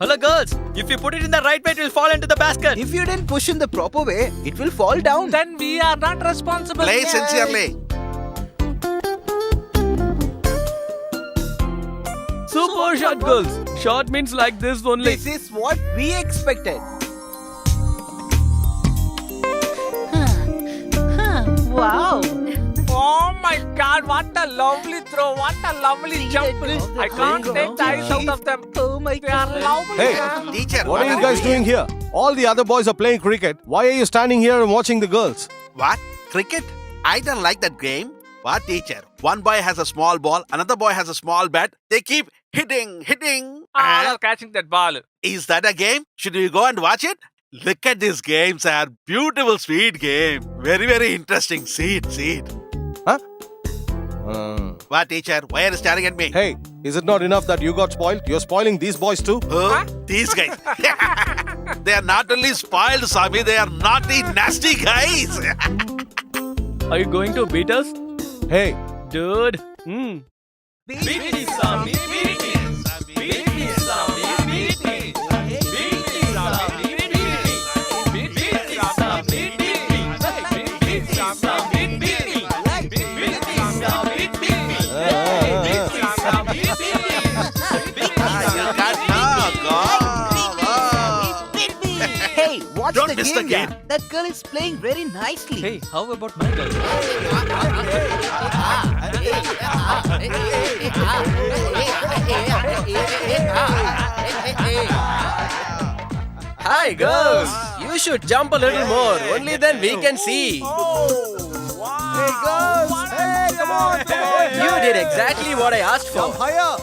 Hello girls, if you put it in the right way, it will fall into the basket. If you didn't push in the proper way, it will fall down. Then we are not responsible. Play sincerely. Super short girls. Short means like this only. This is what we expected. Wow. Oh my God, what a lovely throw, what a lovely jump. I can't take the eyes out of them. Oh my They are lovely. Hey, Teacher, what are you guys doing here? All the other boys are playing cricket. Why are you standing here and watching the girls? What? Cricket? I don't like that game. What, teacher? One boy has a small ball, another boy has a small bat. They keep hitting. All are catching that ball. Is that a game? Should we go and watch it? Look at this game, sir. Beautiful, sweet game. Very, very interesting. See it. Huh? What, teacher? Why are you staring at me? Hey, is it not enough that you got spoiled? You're spoiling these boys too? Huh? These guys. They are not only spoiled, Swami, they are naughty, nasty guys. Are you going to beat us? Hey, Dude. Beat me, Swami. Beat me, Swami. Beat me. Beat me, Swami. Beat me. Beat me, Swami. Beat me. Beat me, Swami. Beat me. Beat me, Swami. Beat me. Beat me, Swami. Beat me. You can't talk. Hey, watch Don't the miss game. the game. Yeah. That girl is playing very nicely. Hey, how about my girl? Hi girls, you should jump a little more. Only then we can see. hey girls! Hey, come on! You did exactly what I asked for. Higher!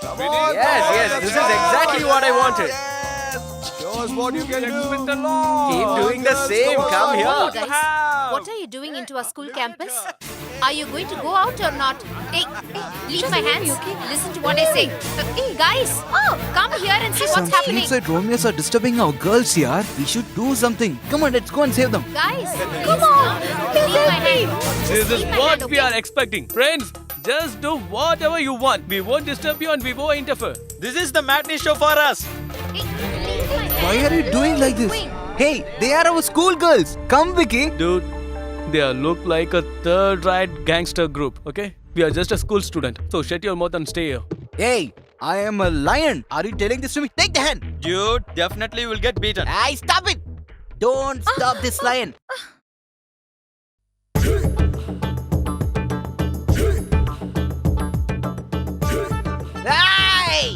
Come on! Yes, this is exactly what I wanted. Show us what you can do. Keep doing the same. Come Hey here. guys, what are you doing into our school campus? Are you going to go out or not? Hey, leave my hands. Listen to what I say. Hey guys, come here and see what's happening. Suicide Romeos are disturbing our girls here. We should do something. Come on, let's go and save them. Guys, come on. Leave my hand. This is Leave my what hand, we okay? are expecting. Friends, just do whatever you want. We won't disturb you and we won't interfere. This is the matinee show for us. Hey, leave my hand. Why are you doing like this? Hey, they are our school girls. Come, Vicky. Dude, they look like a third-rate gangster group, okay? We are just a school student, so shut your mouth and stay here. Hey, I am a lion. Are you telling this to me? Take the hand. You definitely will get beaten. Hey, stop it. Don't stop this lion. Hey!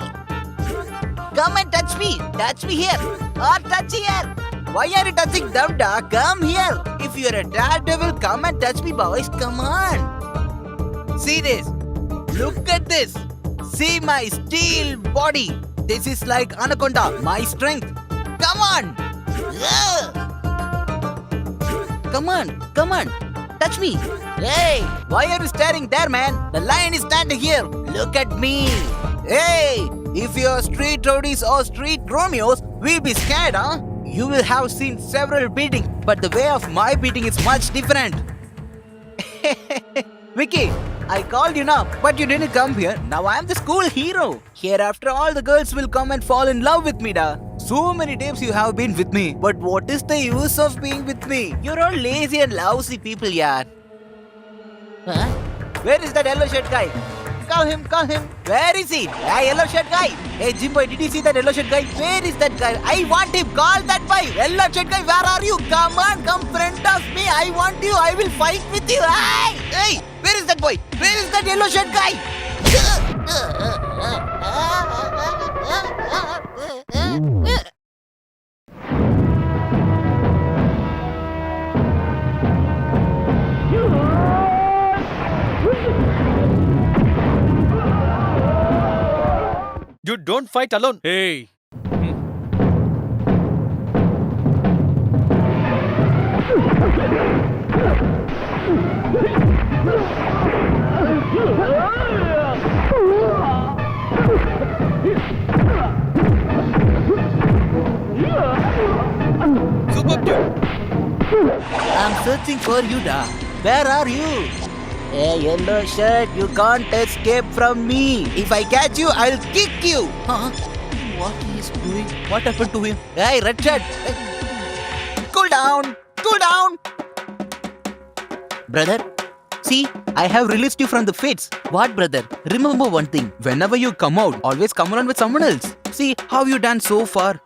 Come and touch me. Touch me here. Or touch here. Why are you touching them, dog? Come here. If you're a daredevil, come and touch me, boys. Come on. See this. Look at this. See my steel body. This is like anaconda. My strength. Come on. Ugh. Come on. Touch me. Hey, why are you staring there, man? The lion is standing here. Look at me. Hey, if you're street rowdies or street Romeos, we'll be scared, huh? You will have seen several beatings, but the way of my beating is much different. Vicky, I called you now, but you didn't come here. Now I'm the school hero. Hereafter, all the girls will come and fall in love with me, da. So many times you have been with me, but what is the use of being with me? You're all lazy and lousy people, yaar. Huh? Where is that yellow shirt guy? Call him. Where is he? That yellow shirt guy. Hey, Jimbo, did you see that yellow shirt guy? Where is that guy? I want him. Call that boy. Yellow shirt guy, where are you? Come on, come friend of me. I want you. I will fight with you. Hey, where is that boy? Where is that yellow shirt guy? You don't fight alone. Hey. Super dude. I'm searching for you, da. Where are you? Hey, yellow shirt, you can't escape from me. If I catch you, I'll kick you. Huh? What he's doing? What happened to him? Hey, red shirt! Hey. Cool down! Cool down! Brother, see, I have released you from the fits. What, brother? Remember one thing. Whenever you come out, always come around with someone else. See how you done so far.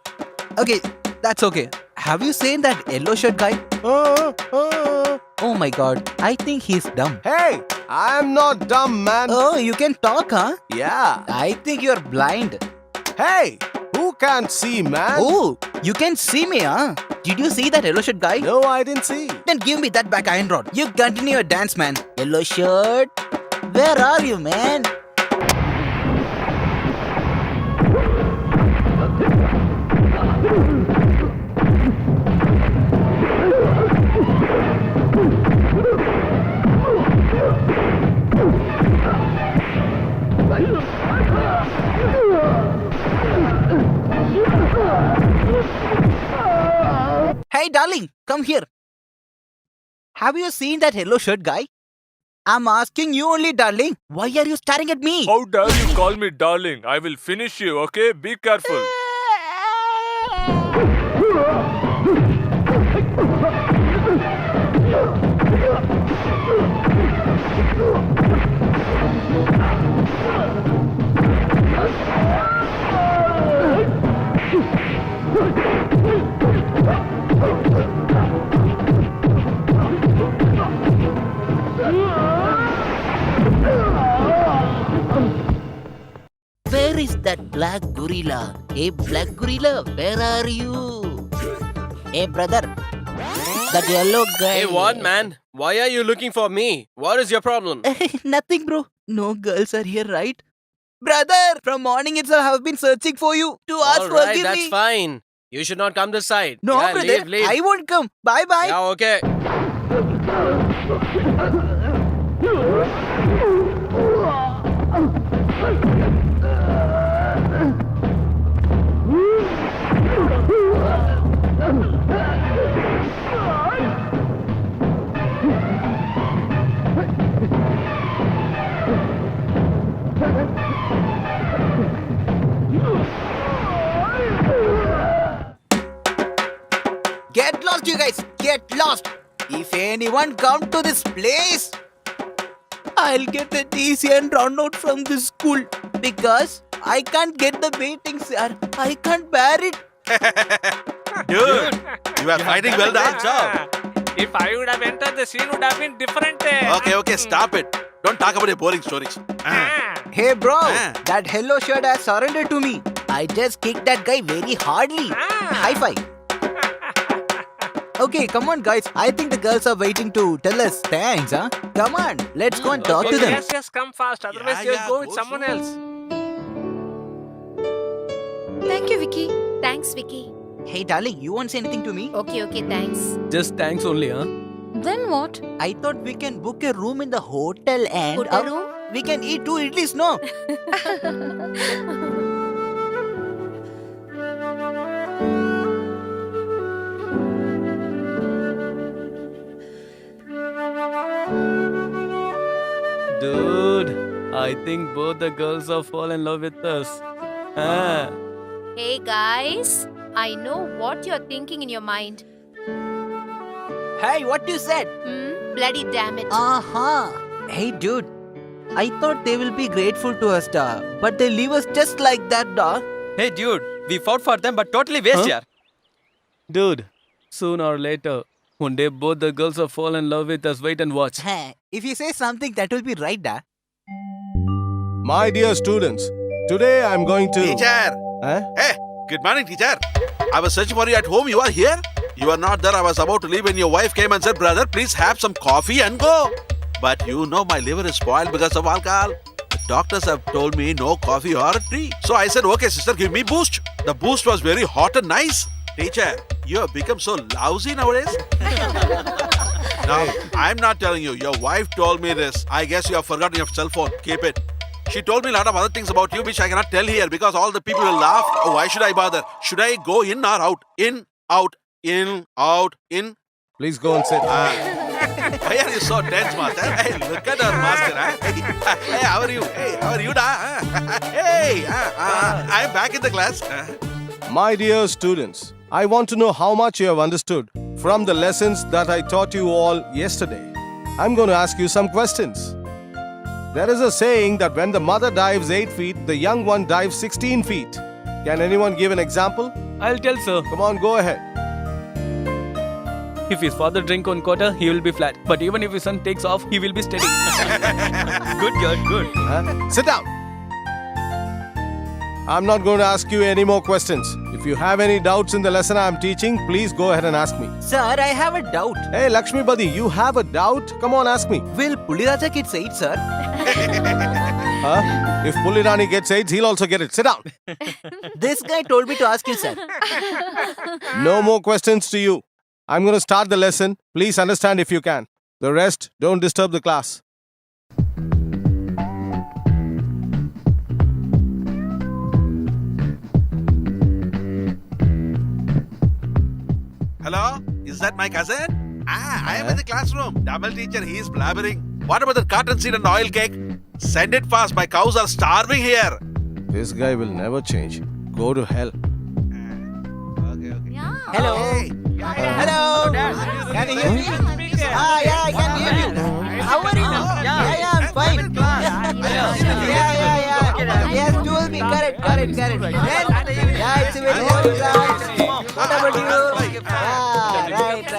Okay, that's okay. Have you seen that yellow shirt guy? Oh my god, I think he's dumb. Hey, I'm not dumb, man. Oh, you can talk, huh? Yeah. I think you're blind. Hey, who can't see, man? Oh, you can see me, huh? Did you see that yellow shirt guy? No, I didn't see. Then give me that back iron rod. You continue your dance, man. Yellow shirt. Where are you, man? Hey, darling, come here. Have you seen that yellow shirt guy? I'm asking you only, darling. Why are you staring at me? How dare you call me darling? I will finish you, okay? Be careful. Where is that black gorilla? Hey, black gorilla, where are you? Hey, brother. That yellow guy. Hey, what, man? Why are you looking for me? What is your problem? Nothing, bro. No girls are here, right? Brother, from morning itself I have been searching for you to ask All right, forgive that's me. fine. You should not come this side. No, yeah, brother, leave. I won't come. Bye-bye. Yeah, okay. Get lost, you guys. Get lost. If anyone come to this place, I'll get the TC and run out from this school because I can't get the beating, sir. I can't bear it. Dude, you are fighting well done. If I would have entered, the scene would have been different. Okay, stop it. Don't talk about your boring stories. Hey, bro. Ah. That yellow shirt has surrendered to me. I just kicked that guy very hardly. High five. Okay, come on, guys. I think the girls are waiting to tell us thanks, huh? Come on, let's go and talk to them. Yes, come fast. Otherwise, Yeah, you'll go with go someone slow. else. Thank you, Vicky. Thanks, Vicky. Hey, darling, you won't say anything to me? Okay, thanks. Just thanks only, huh? Then what? I thought we can book a room in the hotel and Hotel room? we can eat 2 idlis, no? Dude, I think both the girls have fallen in love with us. Ah. Hey, guys. I know what you're thinking in your mind. Hey, what you said? Bloody damn it. Uh-huh. Hey, dude. I thought they will be grateful to us, da. But they leave us just like that, da. Hey, dude, we fought for them, but totally waste, Huh? yaar. Dude, sooner or later, one day both the girls will fall in love with us. Wait and watch. If you say something, that will be right, da. My dear students, today I'm going to. Teacher. Huh? Hey, good morning, teacher. I was searching for you at home. You are here? You are not there. I was about to leave when your wife came and said, brother, please have some coffee and go. But you know my liver is spoiled because of alcohol. The doctors have told me no coffee or tea. So I said, okay, sister, give me boost. The boost was very hot and nice. Teacher, you have become so lousy nowadays. Now, I'm not telling you. Your wife told me this. I guess you have forgotten your cell phone. Keep it. She told me a lot of other things about you which I cannot tell here because all the people will laugh. Oh, why should I bother? Should I go in or out? In, out, in, out, in? Please go and sit. Why are you so tense, master? Hey, look at our master. Huh? Hey, how are you? Hey, how are you, da? Hey, I am back in the class. My dear students, I want to know how much you have understood from the lessons that I taught you all yesterday. I'm going to ask you some questions. There is a saying that when the mother dives 8 feet, the young one dives 16 feet. Can anyone give an example? I'll tell, sir. Come on, go ahead. If his father drink on quarter, he will be flat. But even if his son takes off, he will be steady. Good girl, good. Sit down. I'm not going to ask you any more questions. If you have any doubts in the lesson I'm teaching, please go ahead and ask me. Sir, I have a doubt. Hey, Lakshmi Buddy, you have a doubt? Come on, ask me. Will Puliraja get AIDS, sir? Huh? If Pulirani gets AIDS, he'll also get it. Sit down. This guy told me to ask you, sir. No more questions to you. I'm going to start the lesson. Please understand if you can. The rest, don't disturb the class. Hello? Is that my cousin? I am in the classroom. Tamil teacher, he is blabbering. What about the cotton seed and oil cake? Send it fast. My cows are starving here. This guy will never change. Go to hell. Okay. Hello. Hey. Hello. Can you hear me? Yeah, I can hear you. How are you? Yeah, I'm fine. Yeah. Yes, told me. Correct. Then, yeah, it's a very good class. What about you? Right.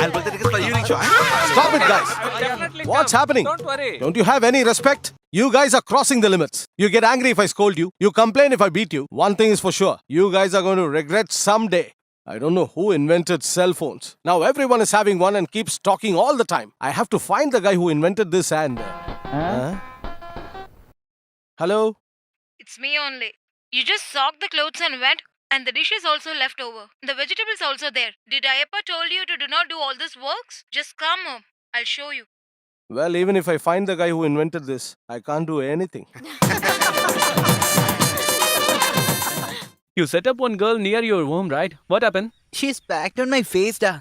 I'll put the tickets for evening show. Stop it, guys. Definitely What's come. happening? Don't worry. Don't you have any respect? You guys are crossing the limits. You get angry if I scold you. You complain if I beat you. One thing is for sure. You guys are going to regret someday. I don't know who invented cell phones. Now everyone is having one and keeps talking all the time. I have to find the guy who invented this and... Hello? It's me only. You just soaked the clothes and went, and the dish is also left over. The vegetables also there. Did I ever told you to do not do all this works? Just come home. I'll show you. Well, even if I find the guy who invented this, I can't do anything. You set up one girl near your home, right? What happened? She's packed on my face, da.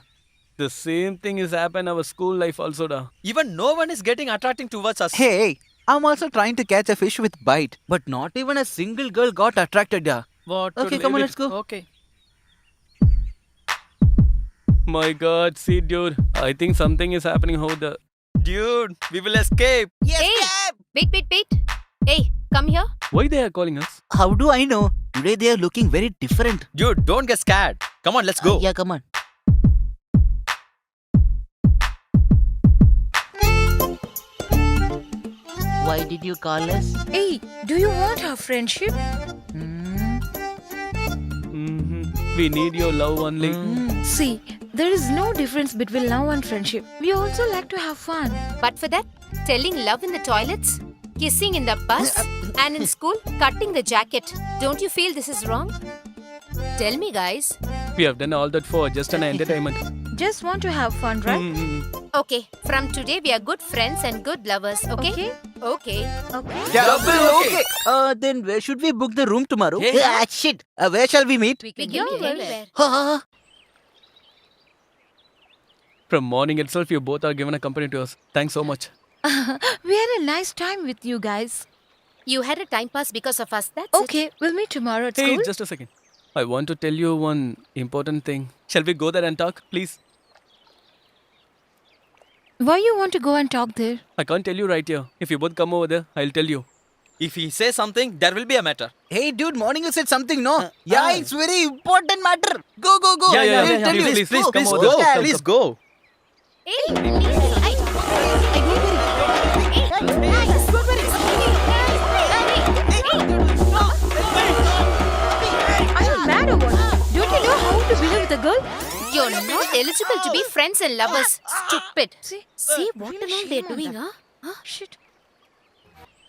The same thing is happened our school life also, da. Even no one is getting attracting towards us. Hey, I'm also trying to catch a fish with bite, but not even a single girl got attracted, da. What? Okay, come on, let's go. Okay. My God, see, dude. I think something is happening over there. Dude, we will escape. Hey, wait. Hey, come here. Why they are calling us? How do I know? Today they are looking very different. Dude, don't get scared. Come on, let's go. Yeah, come on. Why did you call us? Hey, do you want our friendship? We need your love only. See, there is no difference between love and friendship. We also like to have fun. But for that, telling love in the toilets, kissing in the bus, and in school, cutting the jacket. Don't you feel this is wrong? Tell me, guys. We have done all that for just an entertainment. Just want to have fun, right? Okay, from today we are good friends and good lovers, okay? Okay. Okay. Then where should we book the room tomorrow? Yeah. Shit. Where shall we meet? We can meet anywhere. From morning itself, you both are given a company to us. Thanks so much. We had a nice time with you guys. You had a time pass because of us, that's Okay, we'll meet tomorrow at Hey, school. just a second. I want to tell you one important thing. Shall we go there and talk, please? Why you want to go and talk there? I can't tell you right here. If you both come over there, I'll tell you. If he says something, there will be a matter. Hey, dude, morning you said something, no? It's very important matter. Go. Yeah, I'll tell you. please, Go. come over Go, there. please go. Hey, please. Are you mad or what? Don't you know how to behave with a girl? You're not eligible to be friends and lovers. Stupid. See what and all they're doing, huh? Shit.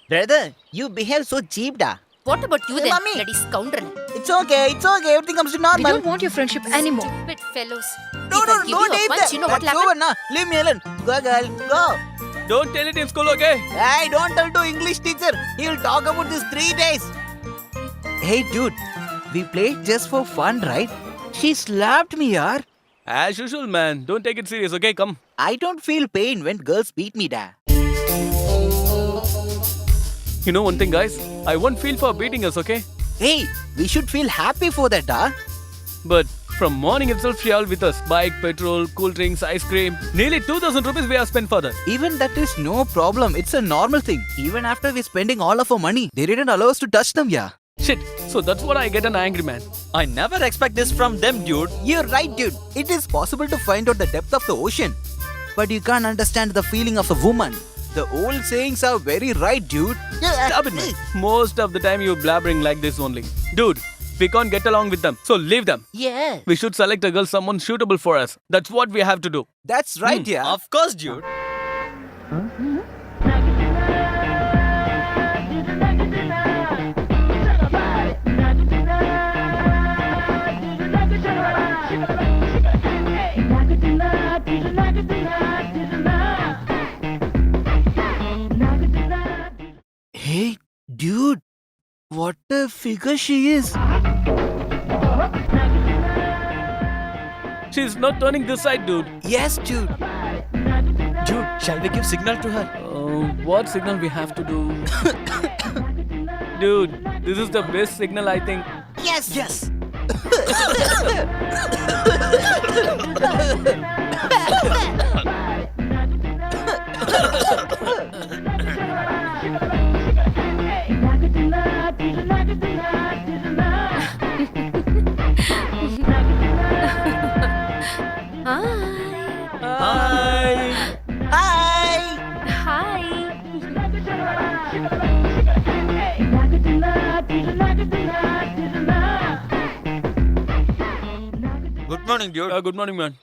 Brother, you behave so cheap, da. What about you then, Mummy. bloody scoundrel? It's okay. Everything comes to We normal. don't want your friendship anymore. Stupid fellows. No, If I give you a don't punch, you know what will That's happen? over now. Leave me alone. Go, girl. Go. Don't tell it in school, okay? Hey, don't tell to English teacher. He'll talk about this 3 days. Hey, dude. We played just for fun, right? She slapped me, yaar. As usual, man. Don't take it serious, okay? Come. I don't feel pain when girls beat me, da. You know one thing, guys? I won't feel for beating us, okay? Hey, we should feel happy for that, da. But from morning itself, she all with us. Bike, petrol, cool drinks, ice cream. Nearly 2,000 rupees we have spent for that. Even that is no problem. It's a normal thing. Even after we're spending all of our money, they didn't allow us to touch them, yeah. Shit. So that's what I get an angry man. I never expect this from them, dude. You're right, dude. It is possible to find out the depth of the ocean. But you can't understand the feeling of a woman. The old sayings are very right, dude. Stop it, man. Most of the time you're blabbering like this only. Dude, we can't get along with them. So leave them. Yeah. We should select a girl, someone suitable for us. That's what we have to do. That's right, yeah. Of course, dude. Hey, dude. What a figure she is. She's not turning this side, dude. Yes, dude. Dude, shall we give signal to her? What signal we have to do? Dude, this is the best signal, I think. Yes. Yes. Hi. Hi. Good morning, dude. Good morning, man.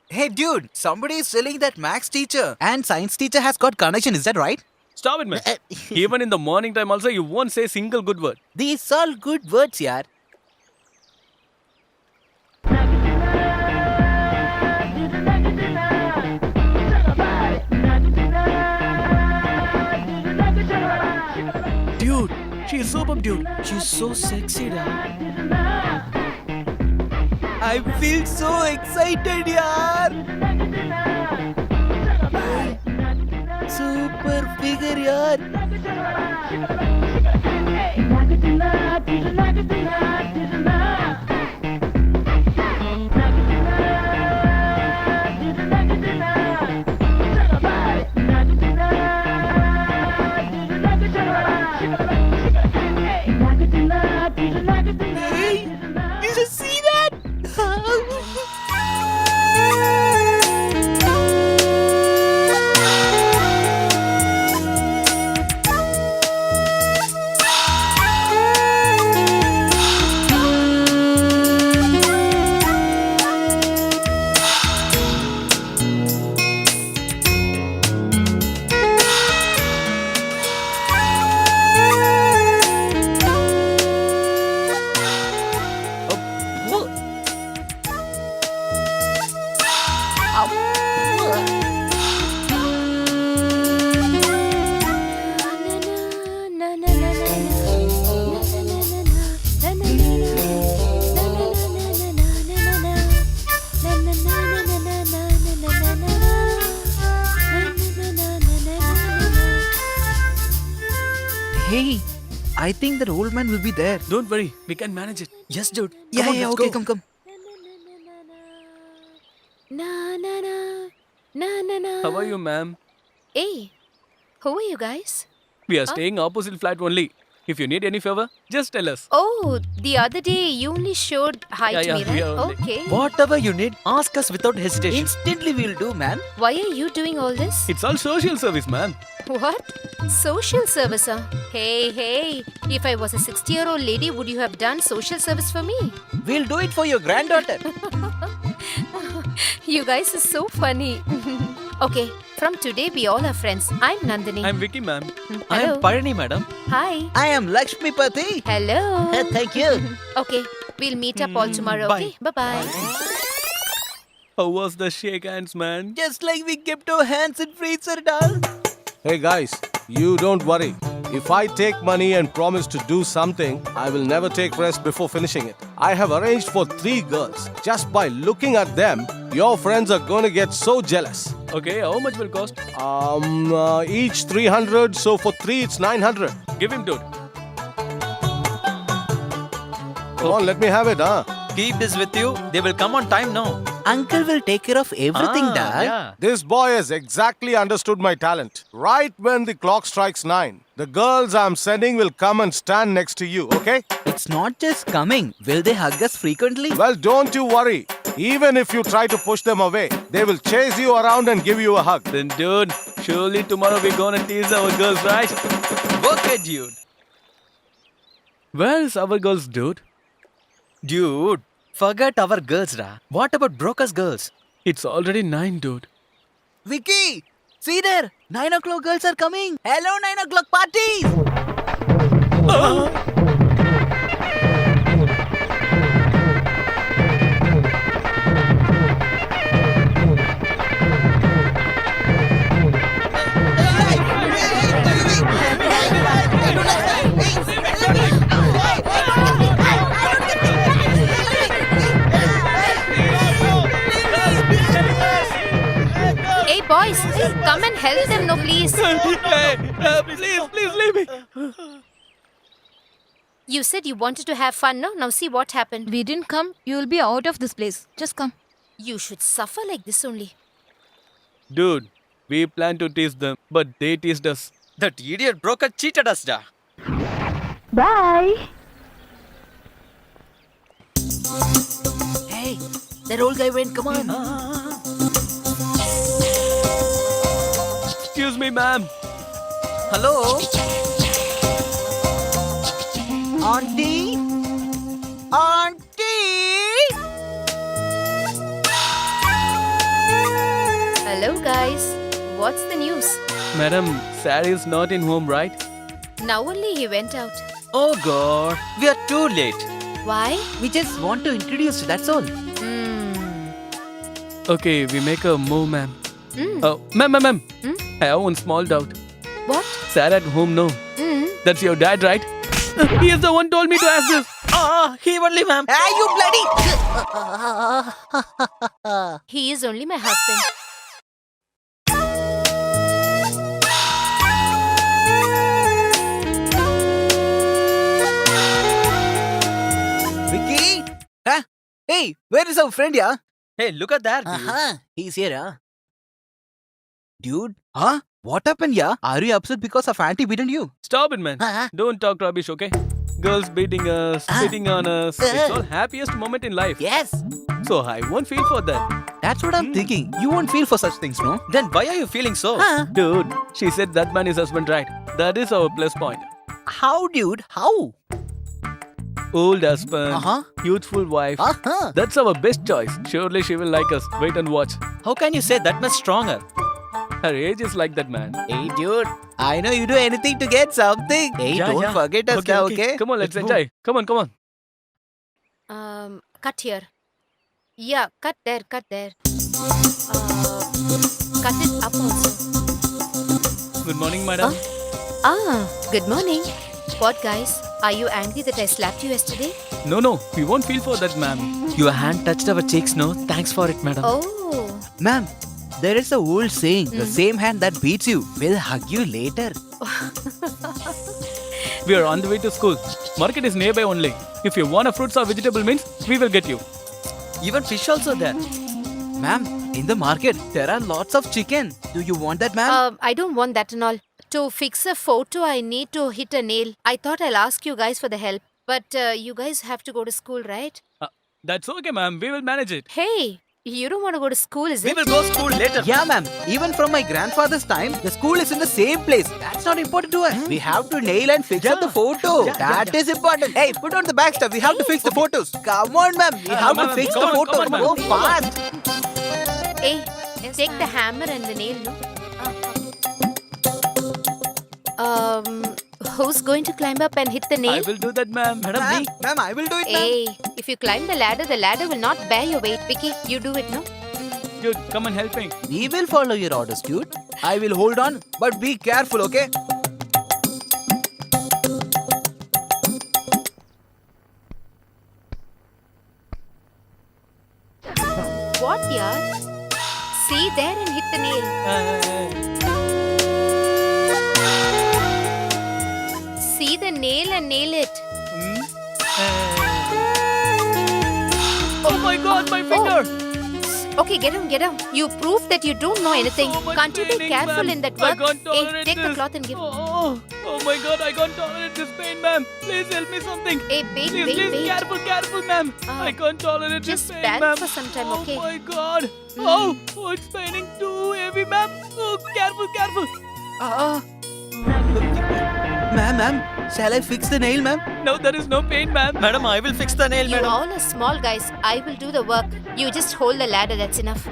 Hey, dude. Somebody is selling that Max teacher and science teacher has got connection. Is that right? Stop it, man. Even in the morning time also, you won't say single good word. These all good words, yaar. Dude, she's superb, dude. She's so sexy, dude. I feel so excited, yaar. Super figure, yaar. Hey, you just see that? Hey, I think that old man will be there. Don't worry, we can manage it. Yes, dude. Yeah, Come on, yeah, let's okay, go. come. How are you, ma'am? Hey, who are you guys? We are staying opposite flat only. If you need any favor, just tell us. Oh, the other day you only showed hi Yeah, to yeah, me, we right? are only- Okay. Whatever you need, ask us without hesitation. Instantly we'll do, man. Why are you doing all this? It's all social service, man. What? Social service, huh? Hey. If I was a 60-year-old lady, would you have done social service for me? We'll do it for your granddaughter. You guys are so funny. Okay, from today we all are friends. I'm Nandini. I'm Vicky, ma'am. I Hello. am Parani, madam. Hi. I am Lakshmi Pati. Hello. Thank you. Okay, we'll meet up all tomorrow, bye. okay? Bye-bye. How was the shake hands, man? Just like we kept our hands in freezer, doll. Hey guys, you don't worry. If I take money and promise to do something, I will never take rest before finishing it. I have arranged for 3 girls. Just by looking at them, your friends are going to get so jealous. Okay, how much will cost? Each 300, so for 3 it's 900. Give him, dude. Come on, let me have it, huh? Keep this with you. They will come on time now. Uncle will take care of everything, doll. Yeah. This boy has exactly understood my talent. Right when the clock strikes 9, the girls I'm sending will come and stand next to you, okay? It's not just coming. Will they hug us frequently? Well, don't you worry. Even if you try to push them away, they will chase you around and give you a hug. Then, dude, surely tomorrow we're gonna tease our girls, right? Okay, dude. Where's our girls, dude? Dude, forget our girls, ra. What about Broker's girls? It's already 9, dude. Vicky! See there! 9 o'clock girls are coming! Hello, 9 o'clock party! Hey boys, come and help them, no please. Please leave me. You said you wanted to have fun, no? Now see what happened. We didn't come. You will be out of this place. Just come. You should suffer like this only. Dude, we planned to tease them, but they teased us. That idiot Broker cheated us, da. Bye. Hey, that old guy went, come on. Excuse me, ma'am. Hello? Auntie? Auntie? Hello guys. What's the news? Madam, Sari is not in home, right? Now only he went out. Oh god, we are too late. Why? We just want to introduce you, that's all. Okay, we make a move, ma'am. Mm. Ma'am. Hmm? I have one small doubt. What? Sarah at home, no. Mm. That's your dad, right? He is the one told me to ask this. He only, ma'am. Hey, you bloody! He is only my husband. Vicky? Huh? Hey, where is our friend, yeah? Hey, look at that, dude. Uh-huh. He's here, huh? Dude? Huh? What happened, yeah? Are you upset because of auntie beaten you? Stop it, man. Uh-huh. Don't talk rubbish, okay? Girls beating us, spitting on us. It's all happiest moment in life. Yes. So I won't feel for that. That's what I'm thinking. You won't feel for such things, no? Then why are you feeling so? Huh? Dude, she said that man is husband, right? That is our plus point. How, dude? How? Old husband, Uh-huh. youthful wife. Uh-huh. That's our best choice. Surely she will like us. Wait and watch. How can you say that much stronger? Her age is like that, man. Hey, dude. I know you do anything to get something. Hey, Yeah, don't yeah. forget us now, okay? Come on, let's Let's enjoy. Come on. Cut here. Yeah, cut there. Cut it up also. Good morning, madam. Good morning. What, guys? Are you angry that I slapped you yesterday? No, we won't feel for that, ma'am. Your hand touched our cheeks, no? Thanks for it, madam. Oh. Ma'am, there is a old saying, the same hand that beats you will hug you later. We are on the way to school. Market is nearby only. If you want a fruits or vegetable means, we will get you. Even fish also there. Ma'am, in the market, there are lots of chicken. Do you want that, ma'am? I don't want that and all. To fix a photo, I need to hit a nail. I thought I'll ask you guys for the help. But you guys have to go to school, right? That's okay, ma'am. We will manage it. Hey, you don't want to go to school, is We it? will go school later. Yeah, ma'am. Even from my grandfather's time, the school is in the same place. That's not important to us. We have to nail and fix up the photo. That is important. Hey, put on the back stuff. We have to fix the photos. Come on, ma'am. We have to ma'am, fix the come on, photos. come on, Go ma'am. fast. Hey, take the hammer and the nail, no? Who's going to climb up and hit the I nail? will do that, ma'am. Ma'am, ma'am, I will do it, ma'am. Hey, if you climb the ladder will not bear your weight. Vicky, you do it, no? Dude, come and help me. We will follow your orders, dude. I will hold on, but be careful, okay? What, yaar? See there and hit the nail. See the nail and nail it. Oh my god, my finger! Okay, get down. You prove that you don't know anything. So much Can't you be paining, careful ma'am. in that I work? can't Hey, tolerate take the this. cloth and give. Oh my god, I can't tolerate this pain, ma'am. Please help me something. Hey, Please, wait. careful, ma'am. I can't tolerate Just this pain, bear it ma'am. for some time, okay? Oh my god. Oh, it's paining too heavy, ma'am. Oh, careful. Ma'am, shall I fix the nail, ma'am? No, there is no pain, ma'am. Madam, I will fix the nail, You madam. all are small guys. I will do the work. You just hold the ladder, that's enough.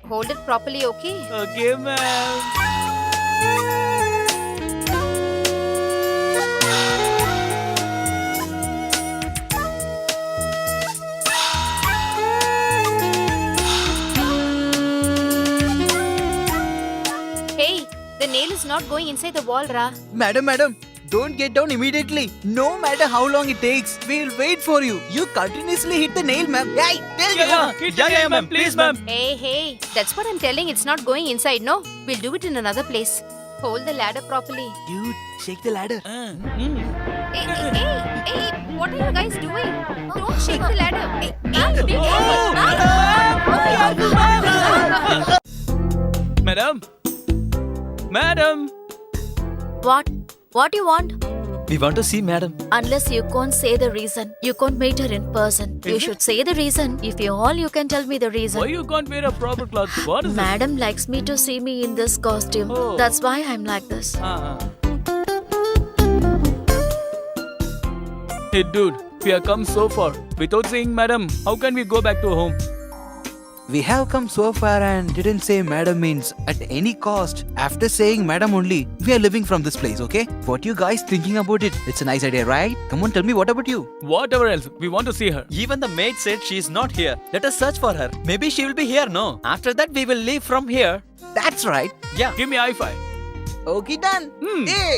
Hold it properly, okay? Okay, ma'am. Hey, the nail is not going inside the wall, Ra. Madam, don't get down immediately. No matter how long it takes, we'll wait for you. You continuously hit the nail, ma'am. Hey, tell you. Hit the nail, ma'am. Please, ma'am. Hey, that's what I'm telling. It's not going inside, no? We'll do it in another place. Hold the ladder properly. Dude, shake the ladder. Hey, what are you guys doing? Don't shake the ladder. Hey, be careful. Madam. What? What you want? We want to see madam. Unless you can't say the reason, you can't meet her in person. You Is it? should say the reason. If you all, you can tell me the reason. Why you can't wear a proper cloth? What is Madam likes me to see me in this costume. Oh. That's why I'm like this. this? Hey, dude, we have come so far. Without saying madam, how can we go back to home? We have come so far and didn't say madam means at any cost. After saying madam only, we are living from this place, okay? What you guys thinking about it? It's a nice idea, right? Come on, tell me, what about you? Whatever else, we want to see her. Even the maid said she is not here. Let us search for her. Maybe she will be here, no? After that, we will leave from here. That's right. Yeah. Give me a high five. Okay, done. Hey.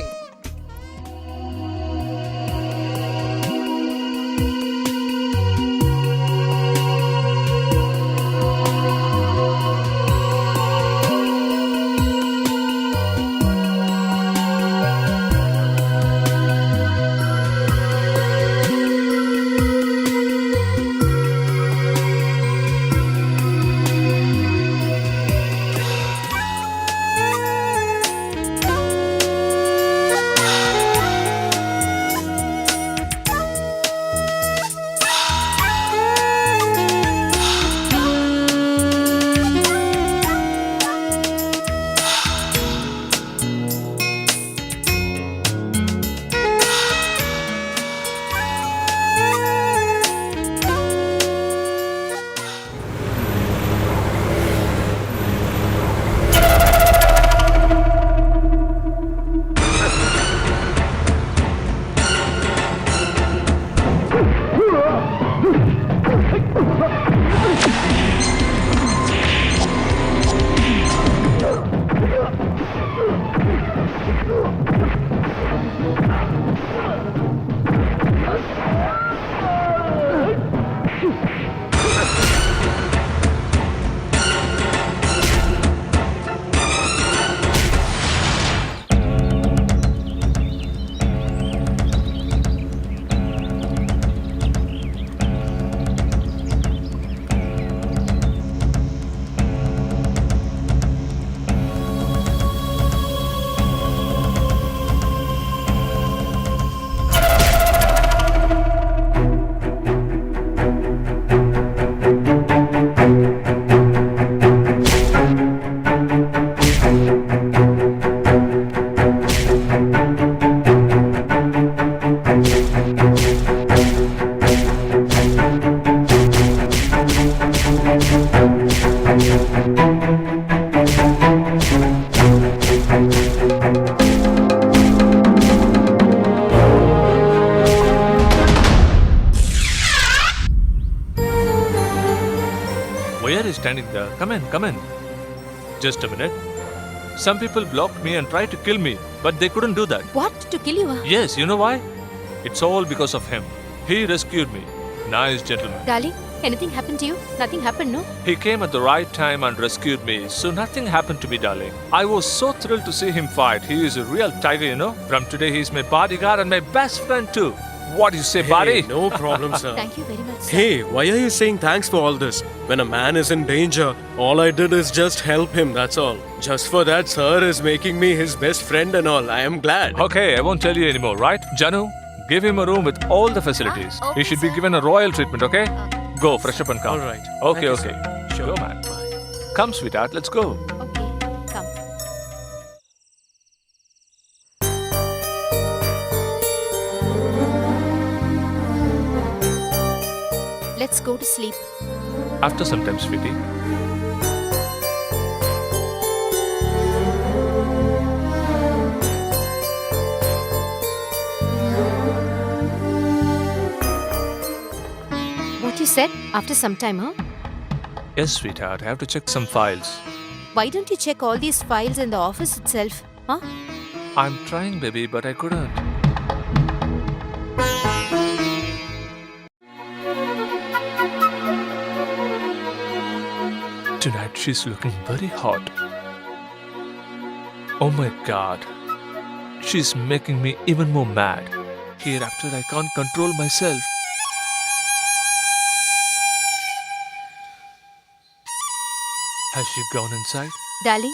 standing there. Come in. Just a minute. Some people blocked me and tried to kill me, but they couldn't do that. What? To kill you? Yes, you know why? It's all because of him. He rescued me. Nice gentleman. Darling, anything happened to you? Nothing happened, no? He came at the right time and rescued me, so nothing happened to me, darling. I was so thrilled to see him fight. He is a real tiger, you know. From today, he's my bodyguard and my best friend too. What do you say, buddy? No problem, sir. Thank you very much, sir. Hey, why are you saying thanks for all this? When a man is in danger, all I did is just help him, that's all. Just for that, sir is making me his best friend and all. I am glad. Okay, I won't tell you anymore, right? Janu, give him a room with all the facilities. okay, He should be sir. given a royal treatment, okay? Go, fresh up and come. All right. Okay, Thank you, okay. sir. Sure. Go, man. Bye. Come, sweetheart, let's go. Okay, come. Let's go to sleep. After some time, sweetie. What you said? After some time, huh? Yes, sweetheart, I have to check some files. Why don't you check all these files in the office itself? Huh? I'm trying, baby, but I couldn't. Tonight she's looking very hot. Oh my god. She's making me even more mad. Hereafter I can't control myself. Has she gone inside? Darling,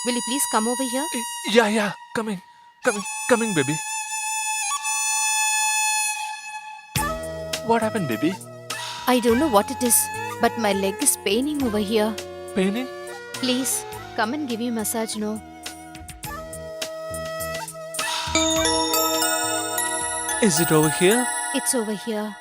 will you please come over here? Yeah, coming, baby. What happened, baby? I don't know what it is, but my leg is paining over here. Paining? Please, come and give me a massage, no? Is it over here? It's over here.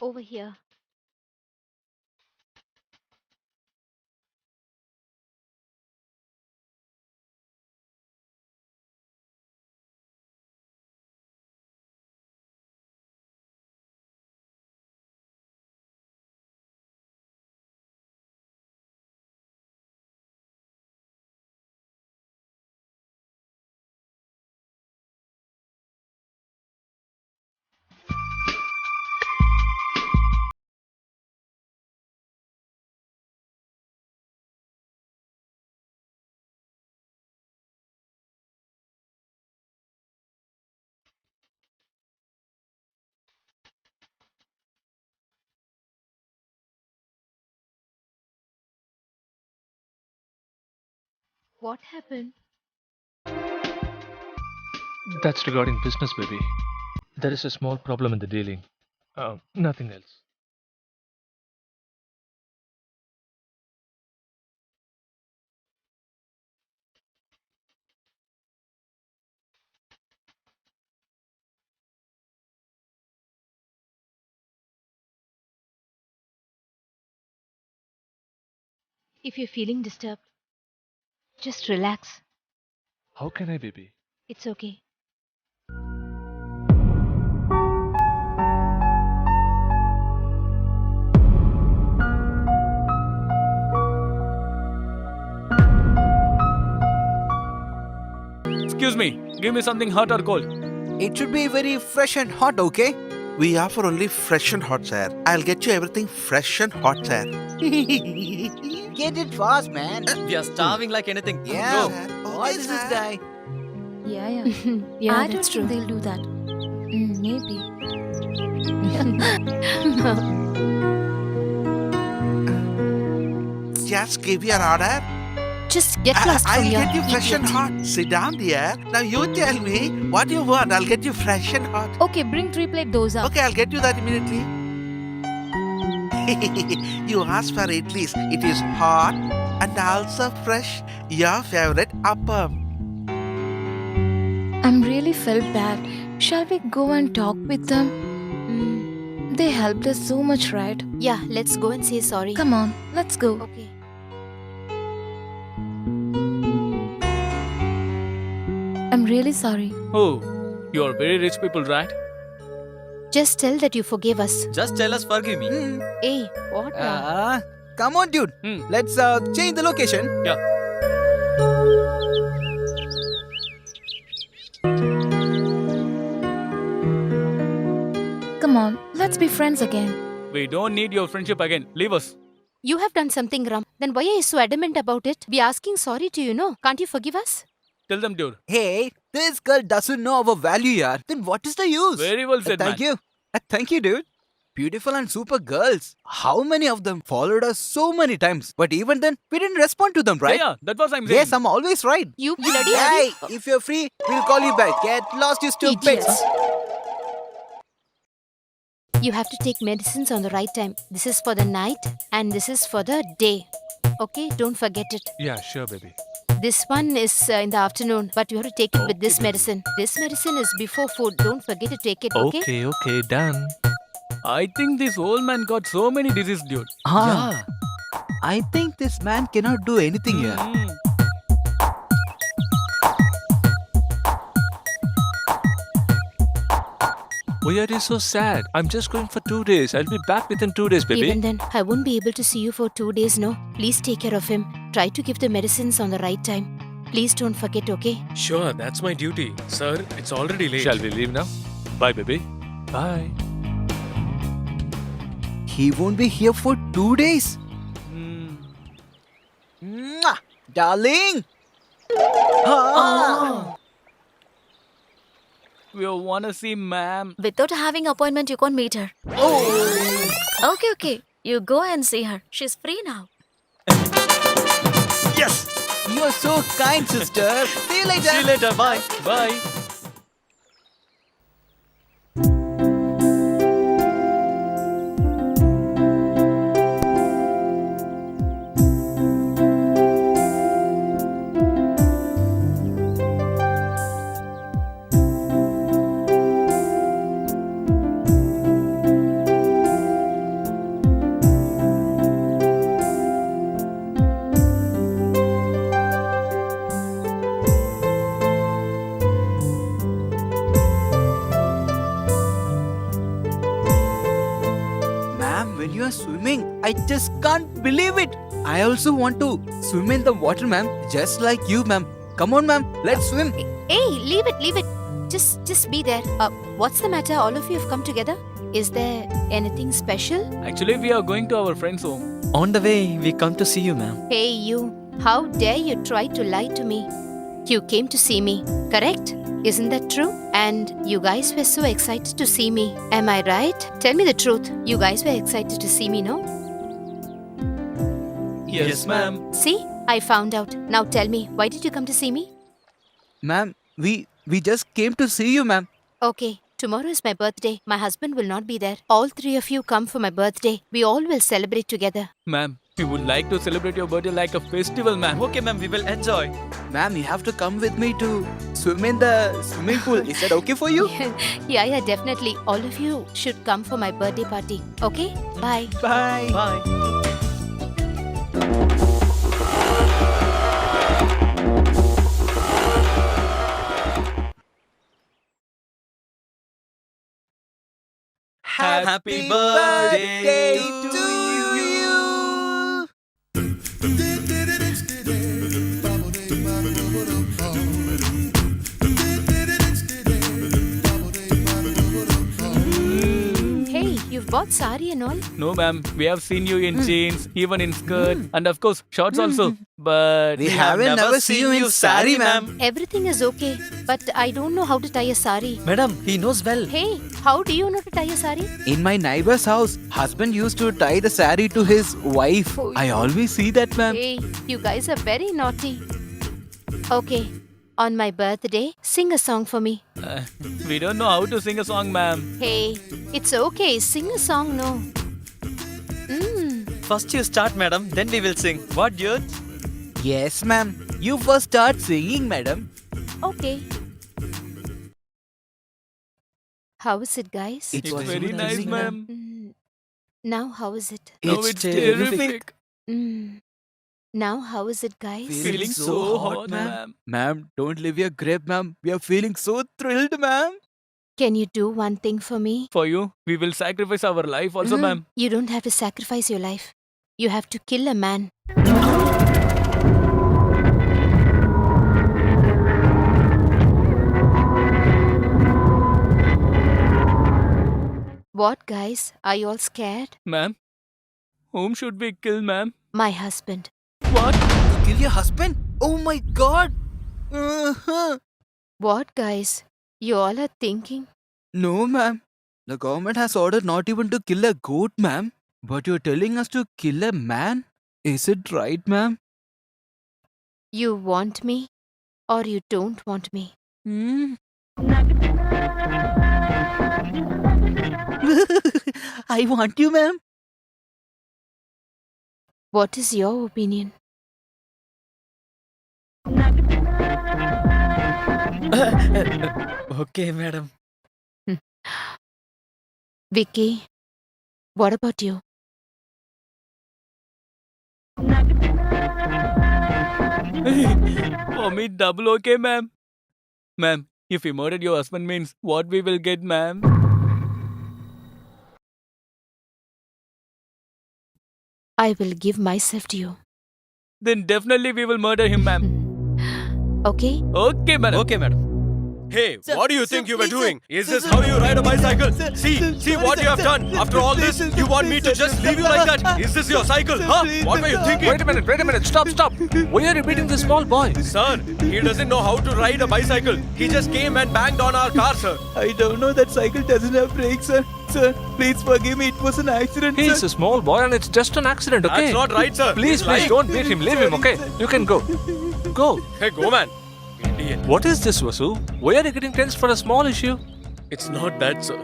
Over here. What happened? That's regarding business, baby. There is a small problem in the dealing. Nothing else. If you're feeling disturbed, just relax. How can I, baby? It's okay. Excuse me, give me something hot or cold. It should be very fresh and hot, okay? We offer only fresh and hot, sir. I'll get you everything fresh and hot, sir. Get it fast, man. We are starving like anything. Yeah. Sir. What is this guy? Yeah. Yeah, I that's don't true. think they'll do that. Maybe. Just give your order. Just get lost from I'll here. get you fresh and idiot. hot. Sit down, dear. Now you tell me what you want. I'll get you fresh and hot. Okay, bring 3 plate dosa. Okay, I'll get you that immediately. You asked for it, please. It is hot and also fresh. Your favorite appam. I'm really felt bad. Shall we go and talk with them? They helped us so much, right? Yeah, let's go and say sorry. Come on, let's go. Okay. I'm really sorry. Oh, you are very rich people, right? Just tell that you forgive us. Just tell us, forgive me. Hey, what? Come on, dude. Hmm. Let's change the location. Yeah. Come on, let's be friends again. We don't need your friendship again. Leave us. You have done something wrong. Then why are you so adamant about it? Be asking sorry to you, no? Can't you forgive us? Tell them, dude. Hey, this girl doesn't know our value, yaar. Then what is the use? Very well said, Thank man. you. Thank you, dude. Beautiful and super girls. How many of them followed us so many times? But even then, we didn't respond to them, right? Yeah, that was I'm saying. Yes, I'm always right. You bloody Hey, if you're free, we'll call you back. Get lost, you stupid. idiots. You have to take medicines on the right time. This is for the night and this is for the day. Okay, don't forget it. Yeah, sure, baby. This one is in the afternoon, but you have to take it with this medicine. This medicine is before food. Don't forget to take it, okay? Okay, done. I think this old man got so many diseases, dude. Yeah. I think this man cannot do anything here. Mm. Why are you so sad? I'm just going for 2 days. I'll be back within 2 days, baby. Even then, I won't be able to see you for 2 days, no? Please take care of him. Try to give the medicines on the right time. Please don't forget, okay? Sure, that's my duty. Sir, it's already late. Shall we leave now? Bye, baby. Bye. He won't be here for 2 days. Mm. Mwah! Darling! Ah. We wanna see ma'am. Without having appointment, you can't meet her. Oh. Okay. You go and see her. She's free now. Yes! You are so kind, sister. See you later. See you later. Bye. Bye. Ma'am, when you are swimming, I just can't believe it. I also want to swim in the water, ma'am. Just like you, ma'am. Come on, ma'am. Let's swim. Hey, leave it. Just be there. What's the matter? All of you have come together? Is there anything special? Actually, we are going to our friend's home. On the way, we come to see you, ma'am. Hey, you. How dare you try to lie to me? You came to see me, correct? Isn't that true? And you guys were so excited to see me. Am I right? Tell me the truth. You guys were excited to see me, no? Yes, ma'am. See? I found out. Now tell me, why did you come to see me? Ma'am, we just came to see you, ma'am. Okay, tomorrow is my birthday. My husband will not be there. All three of you come for my birthday. We all will celebrate together. Ma'am, we would like to celebrate your birthday like a festival, ma'am. Okay, ma'am, we will enjoy. Ma'am, you have to come with me to swim in the swimming pool. Is that okay for you? Yeah, definitely. All of you should come for my birthday party. Okay? Bye. Bye. Bye. Happy birthday to you. Hey, you've bought sari and all? No, ma'am. We have seen you in jeans, even in skirt, and of course, shorts also. But We haven't never seen you in sari, ma'am. Everything is okay, but I don't know how to tie a sari. Madam, he knows well. Hey, how do you know to tie a sari? In my neighbor's house, husband used to tie the sari to his wife. I always see that, ma'am. Hey, you guys are very naughty. Okay, on my birthday, sing a song for me. we don't know how to sing a song, ma'am. Hey, it's okay, sing a song, no. First you start, madam, then we will sing. What, dude? Yes, ma'am. You first start singing, madam. Okay. How is it, guys? It It's was very so nice, nice, ma'am. Mm, Now how is it? No, it's terrific. Mm. Now how is it, guys? Feeling so hot, ma'am. Ma'am, don't leave your grip, ma'am. We are feeling so thrilled, ma'am. Can you do one thing for me? For you, we will sacrifice our life also, Mm. ma'am. You don't have to sacrifice your life. You have to kill a man. What, guys? Are you all scared? Ma'am, whom should we kill, ma'am? My husband. What? To kill your husband? Oh my god! What, guys? You all are thinking? No, ma'am. The government has ordered not even to kill a goat, ma'am. But you're telling us to kill a man? Is it right, ma'am? You want me or you don't want me? Hmm? I want you, ma'am. What is your opinion? Okay, madam. Vicky, what about you? For me, double okay, ma'am. Ma'am, if you murdered your husband means what we will get, ma'am? I will give myself to you. Then definitely we will murder him, ma'am. Okay? Okay, madam. Okay, madam. Hey, Sir, what do you sir, think you were please, doing? sir. Is Sir, this sir, how you ride a bicycle? sir, See sir, see sorry, what sir, you have sir, done. sir, After all please, this, sir, you want me please, to sir, just sir, leave you like that? Is this your cycle? Sir, Huh? please, What were you sir. thinking? Wait a minute, stop. Why are you beating this small boy? Sir, he doesn't know how to ride a bicycle. He just came and banged on our car, sir. I don't know, that cycle doesn't have brakes, sir. Sir, please forgive me. It was an accident, He is sir. a small boy and it's just an accident, okay? That's not right, sir. Please, He's lying. don't beat him. Leave him, okay? You can go. Go. Hey, go, man. Idiot. What is this, Vasu? Why are you getting tense for a small issue? It's not that, sir.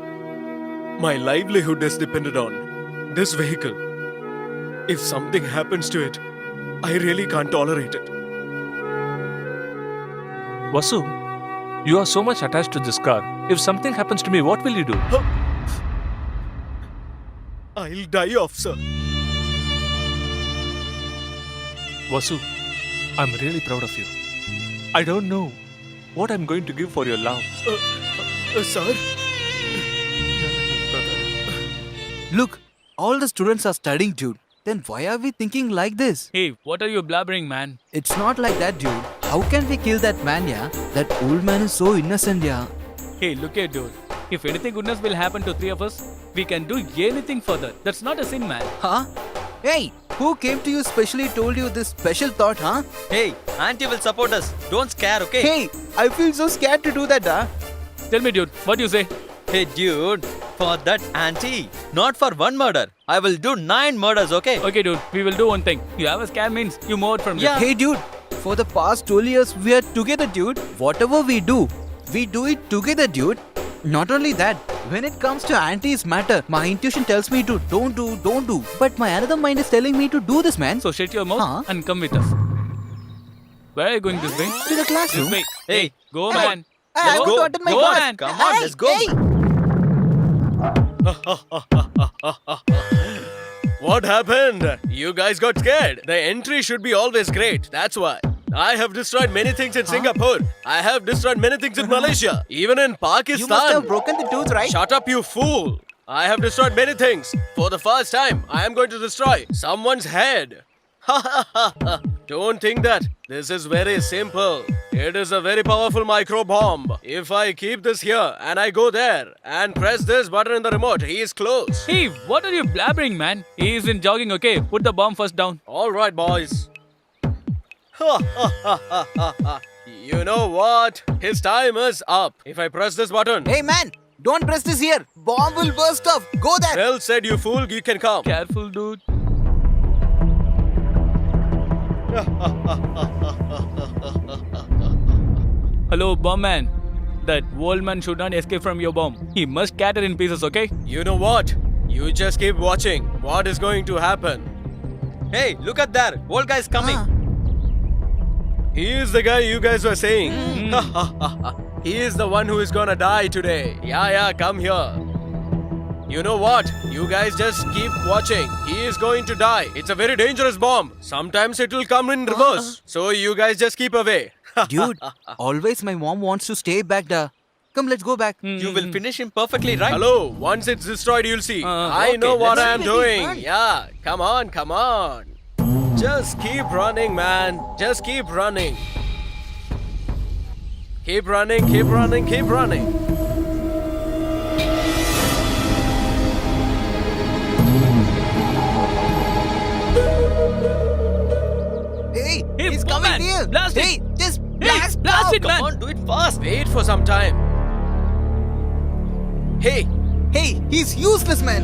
My livelihood is dependent on this vehicle. If something happens to it, I really can't tolerate it. Vasu, you are so much attached to this car. If something happens to me, what will you do? I'll die off, sir. Vasu, I'm really proud of you. I don't know what I'm going to give for your love. Sir? Look, all the students are studying, dude. Then why are we thinking like this? Hey, what are you blabbering, man? It's not like that, dude. How can we kill that man, yeah? That old man is so innocent, yeah. Hey, look here, dude. If anything goodness will happen to three of us, we can do anything further. That's not a sin, man. Huh? Hey, who came to you specially told you this special thought, huh? Hey, auntie will support us. Don't scare, okay? Hey, I feel so scared to do that, huh? Tell me, dude, what do you say? Hey, dude, for that auntie, not for one murder. I will do 9 murders, okay? Okay, dude, we will do one thing. You have a scare means you move out from Yeah. Hey, dude, for the past 12 years, we are together, dude. Whatever we do it together, dude. Not only that, when it comes to auntie's matter, my intuition tells me to don't do. But my another mind is telling me to do this, man. So shut your mouth Huh? and come with us. Where are you going this way? To the classroom. This way. Hey, Go, Hey, man. I want Go. to attend my Go, class. man. Come on, Hey, let's go. hey. What happened? You guys got scared. The entry should be always great. That's why. I have destroyed many things in Singapore. I have destroyed many things in Malaysia. Even in Pakistan. You must have broken the tooth, right? Shut up, you fool! I have destroyed many things. For the first time, I am going to destroy someone's head. Ha ha ha ha! Don't think that. This is very simple. It is a very powerful micro bomb. If I keep this here and I go there and press this button in the remote, he is close. Hey, what are you blabbering, man? He is in jogging, okay? Put the bomb first down. All right, boys. Ha ha ha ha ha ha! You know what? His time is up. If I press this button, Hey, man, don't press this here. Bomb will burst off. Go there. well said, you fool. You can come. Careful, dude. Hello, bomb man. That old man should not escape from your bomb. He must scatter in pieces, okay? You know what? You just keep watching. What is going to happen? Hey, look at there. Old guy is coming. He is the guy you guys were saying. He is the one who is gonna die today. Yeah, come here. You know what? You guys just keep watching. He is going to die. It's a very dangerous bomb. Sometimes it will come in reverse. So you guys just keep away. Dude, always my mom wants to stay back there. Come, let's go back. You will finish him perfectly right. Hello, once it's destroyed, you'll see. I okay, know what let's I am see. doing. Yeah, come on, come on. Just keep running, man. Just keep running. Keep running, keep running, keep running. Hey, Hey, he's go, coming man. near. Blast it. Hey, just Hey, blast, blast it, Come man. on, do it fast. Wait for some time. Hey, Hey, he's useless, man.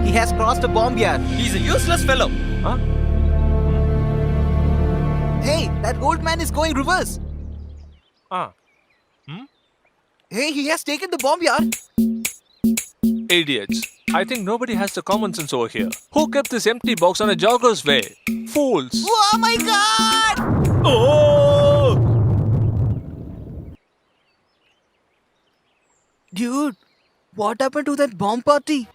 He has crossed a bomb yard. He's a useless fellow. Huh? Hey, that old man is going reverse. Ah, Hey, he has taken the bomb yard. idiots. I think nobody has the common sense over here. Who kept this empty box on a jogger's way? Fools. Oh my god! oh! Dude, what happened to that bomb party?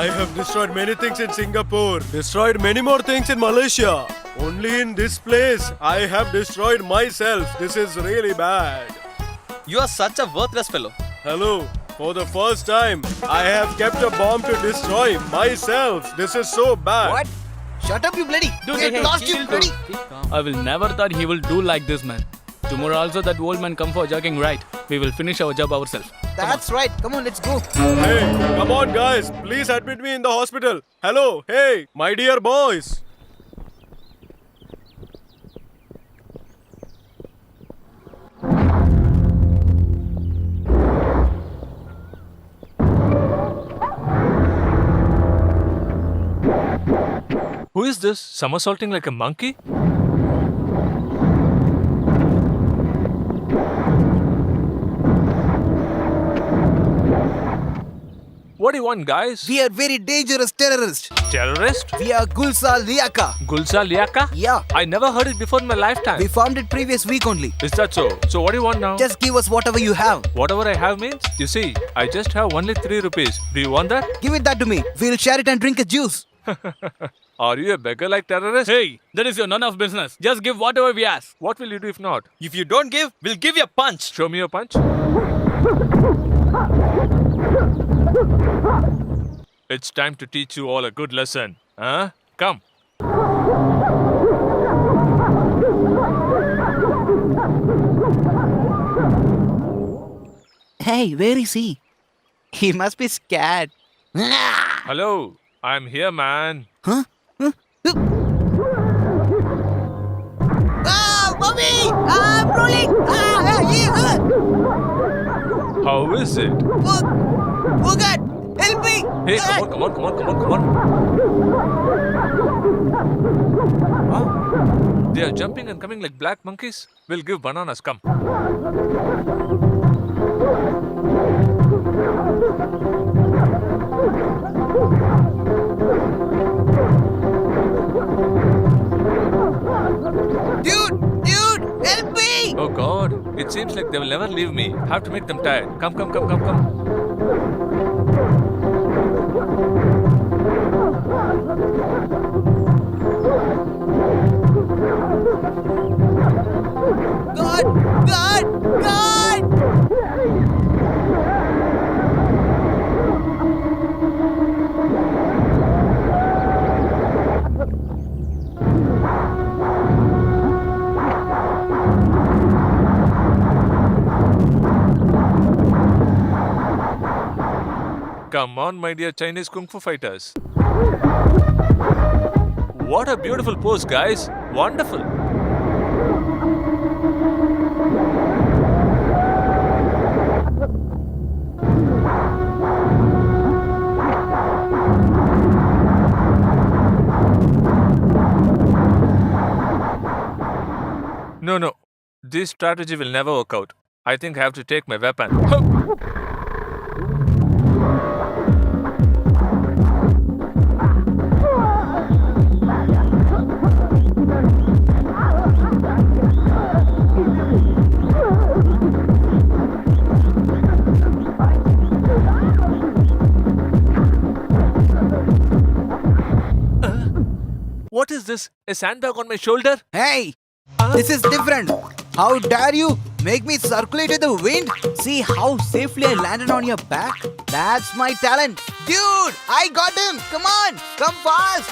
I have destroyed many things in Singapore, destroyed many more things in Malaysia. Only in this place, I have destroyed myself. This is really bad. You are such a worthless fellow. Hello, for the first time, I have kept a bomb to destroy myself. This is so bad. What? Shut up, you bloody! Dude, Get hey, lost, he you will bloody! I will never thought he will do like this, man. Tomorrow also that old man come for jogging, right? We will finish our job ourselves. That's right. Come on, let's go. Hey, come on, guys. Please admit me in the hospital. Hello, hey, my dear boys. Who is this? Somersaulting like a monkey? What do you want, guys? We are very dangerous terrorists. Terrorist? We are Gulsa Liaka. Gulsa Liaka? Yeah. I never heard it before in my lifetime. We formed it previous week only. Is that so? So what do you want now? Just give us whatever you have. Whatever I have means? You see, I just have only 3 rupees. Do you want that? Give it that to me. We'll share it and drink a juice. Are you a beggar like terrorist? Hey, that is your none of business. Just give whatever we ask. What will you do if not? If you don't give, we'll give you a punch. Show me your punch. It's time to teach you all a good lesson. Huh? Come. Hey, where is he? He must be scared. Hello. I'm here, man. Ah, mommy! I'm rolling! How is it? Oh God! Help me! Hey, come on. Huh? They are jumping and coming like black monkeys. We'll give bananas. Come. Dude! Help me! Oh God. It seems like they will never leave me. Have to make them tired. Come. God! Come on, my dear Chinese Kung Fu fighters. What a beautiful pose, guys. Wonderful. No. This strategy will never work out. I think I have to take my weapon. this? A sandbag on my shoulder? Hey, this is different. How dare you make me circulate in the wind? See how safely I landed on your back? That's my talent. Dude, I got him. Come on, come fast.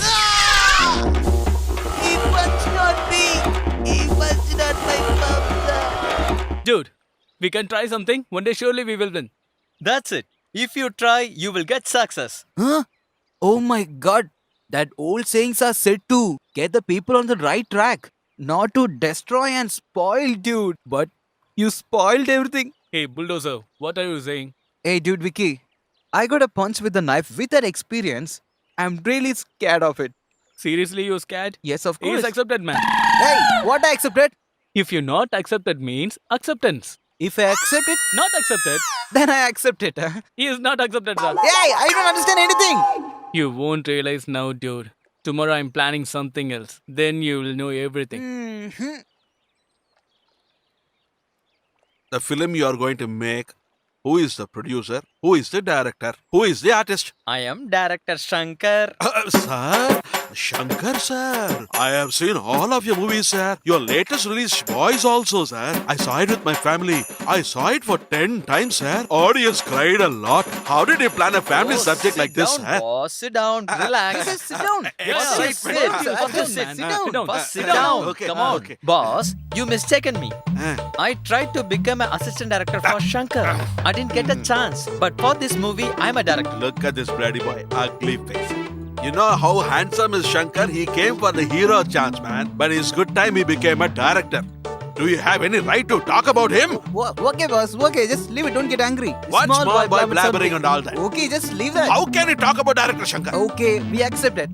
Ah! He punched not me. He punched not my mom. Dude, we can try something. One day surely we will win. That's it. If you try, you will get success. Huh? Oh my god. That old sayings are said to get the people on the right track, not to destroy and spoil, dude. But you spoiled everything. Hey, Bulldozer, what are you saying? Hey, dude, Vicky. I got a punch with the knife with that experience. I'm really scared of it. Seriously, you scared? Yes, of course. He's accepted, man. Hey, what I accepted? If you not accepted means acceptance. If I accept it, Not accepted, then I accept it. he is not accepted, sir. Hey, I don't understand anything. You won't realize now, dude. Tomorrow I'm planning something else. Then you will know everything. Mhm. The film you are going to make, who is the producer? Who is the director? Who is the artist? I am director Shankar. Sir, Shankar sir, I have seen all of your movies, sir. Your latest release, Boys, also, sir. I saw it with my family. I saw it for 10 times, sir. Audience cried a lot. How did you plan a family Oh, subject sit like this, down, sir? Boss, sit down, relax. Just sit down. Boss, Excitement. sit, Sit, first you sit, sit, man. sit down, Boss, boss, sit sit down. Okay, Come on, okay. boss. You mistaken me. Eh. I tried to become an assistant director for Shankar. I didn't get a chance, but for this movie, I'm a director. Look at this bloody boy, ugly face. You know how handsome is Shankar? He came for the hero chance, man. But his good time, he became a director. Do you have any right to talk about him? Okay, boss. Okay, just leave it. Don't get angry. What small boy blabbered blabbering something. and all that? Okay, just leave that. How can you talk about director Shankar? Okay, we accept it.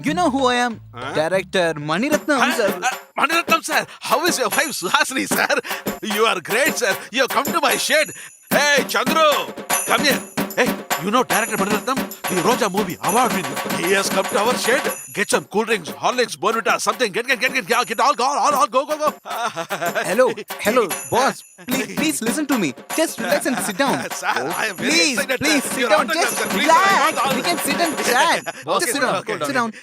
You know who I am? Huh? Director Maniratnam, sir. Maniratnam sir, how is your wife Suhasini sir? You are great sir. You have come to my shed. Hey Chandru, come here. Hey, you know director Maniratnam? The Roja movie award winner. He has come to our shed. Get some cool drinks, Horlicks, Bonvita, something. Get all go. Hello, boss. Please listen to me. Just relax and sit down. Sir, I am very Please, excited, please sir. sit Your down. autograph, Just sir. Please, relax. sir. We can sit and chat. Okay, Just sit sir. down. Okay, Sit down.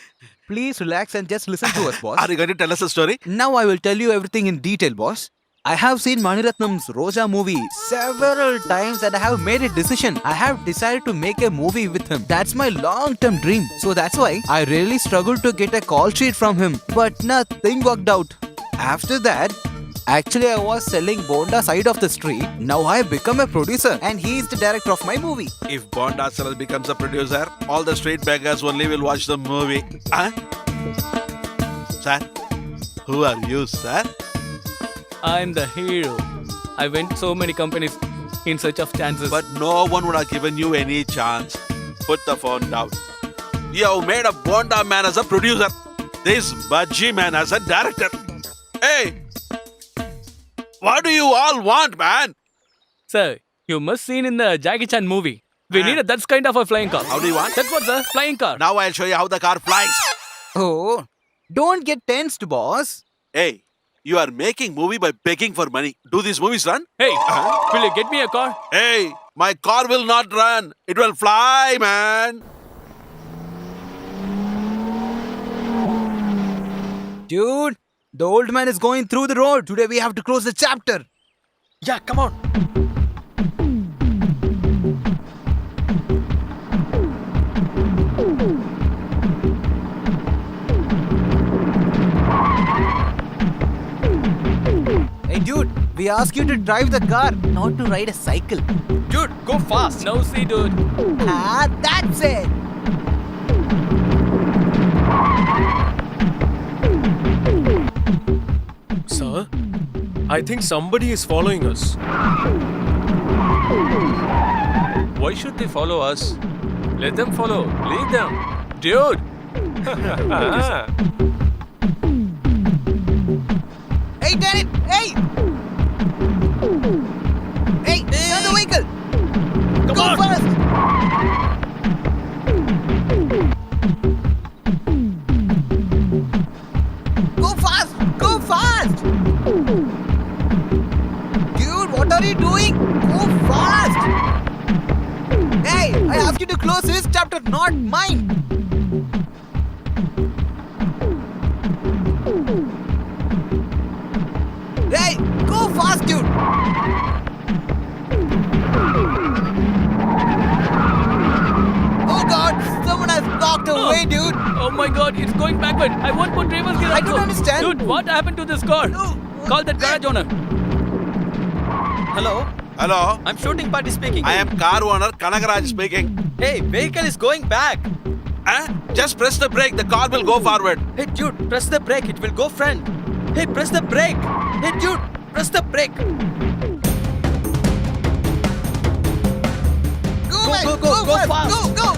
Please relax and just listen to us, boss. Are you going to tell us a story? Now I will tell you everything in detail, boss. I have seen Maniratnam's Roja movie several times and I have made a decision. I have decided to make a movie with him. That's my long-term dream. So that's why I really struggled to get a call sheet from him. But nothing worked out. After that, actually I was selling Bonda side of the street. Now I become a producer and he is the director of my movie. If Bonda Salas becomes a producer, all the street beggars only will watch the movie. Huh? Sir, who are you, sir? I'm the hero. I went so many companies in search of chances. But no one would have given you any chance. Put the phone down. You have made a Bonda man as a producer. This Bajji man as a director. Hey! What do you all want, man? Sir, you must seen in the Jackie Chan movie. We need that kind of a flying car. How do you want? That's what, sir. Flying car. Now I'll show you how the car flies. Oh, don't get tensed, boss. Hey, you are making movie by begging for money. Do these movies run? Hey, will you get me a car? Hey, my car will not run. It will fly, man. Dude, the old man is going through the road. Today we have to close the chapter. Yeah, come on. Hey dude, we ask you to drive the car, not to ride a cycle. Dude, go fast. No, see, dude. Ah, that's it. Sir, I think somebody is following us. Why should they follow us? Let them follow. Leave them. Dude. Hey, turn it. Hey. Hey, turn the vehicle. Go fast. Go fast. Go fast. Dude, what are you doing? Go fast. Hey, I asked you to close this chapter, not mine. Hey, go fast, dude. Oh God, someone has blocked the way, dude. Oh my god, it's going backward. I want more drivers here. I don't also. understand. Dude, what happened to this car? No. Call that garage owner. Hello, Hello? I'm shooting party speaking. I am car owner Kanagaraj speaking. Hey, vehicle is going back. Just press the brake, the car will go forward. Hey dude, press the brake, it will go front. Hey, press the brake. Hey dude, press the brake. Go, man, go fast. Go.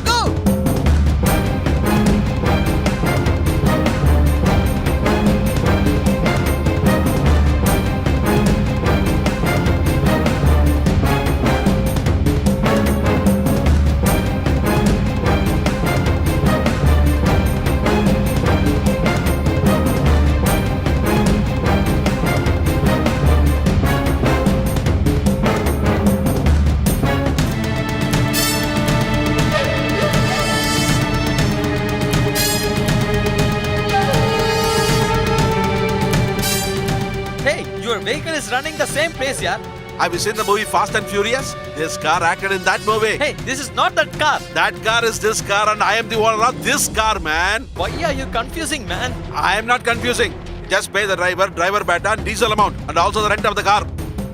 Hey, your vehicle is running the same pace, yeah. Have you seen the movie Fast and Furious? This car acted in that movie. Hey, this is not that car. That car is this car and I am the owner of this car, man. Why are you confusing, man? I am not confusing. Just pay the driver beta and diesel amount and also the rent of the car.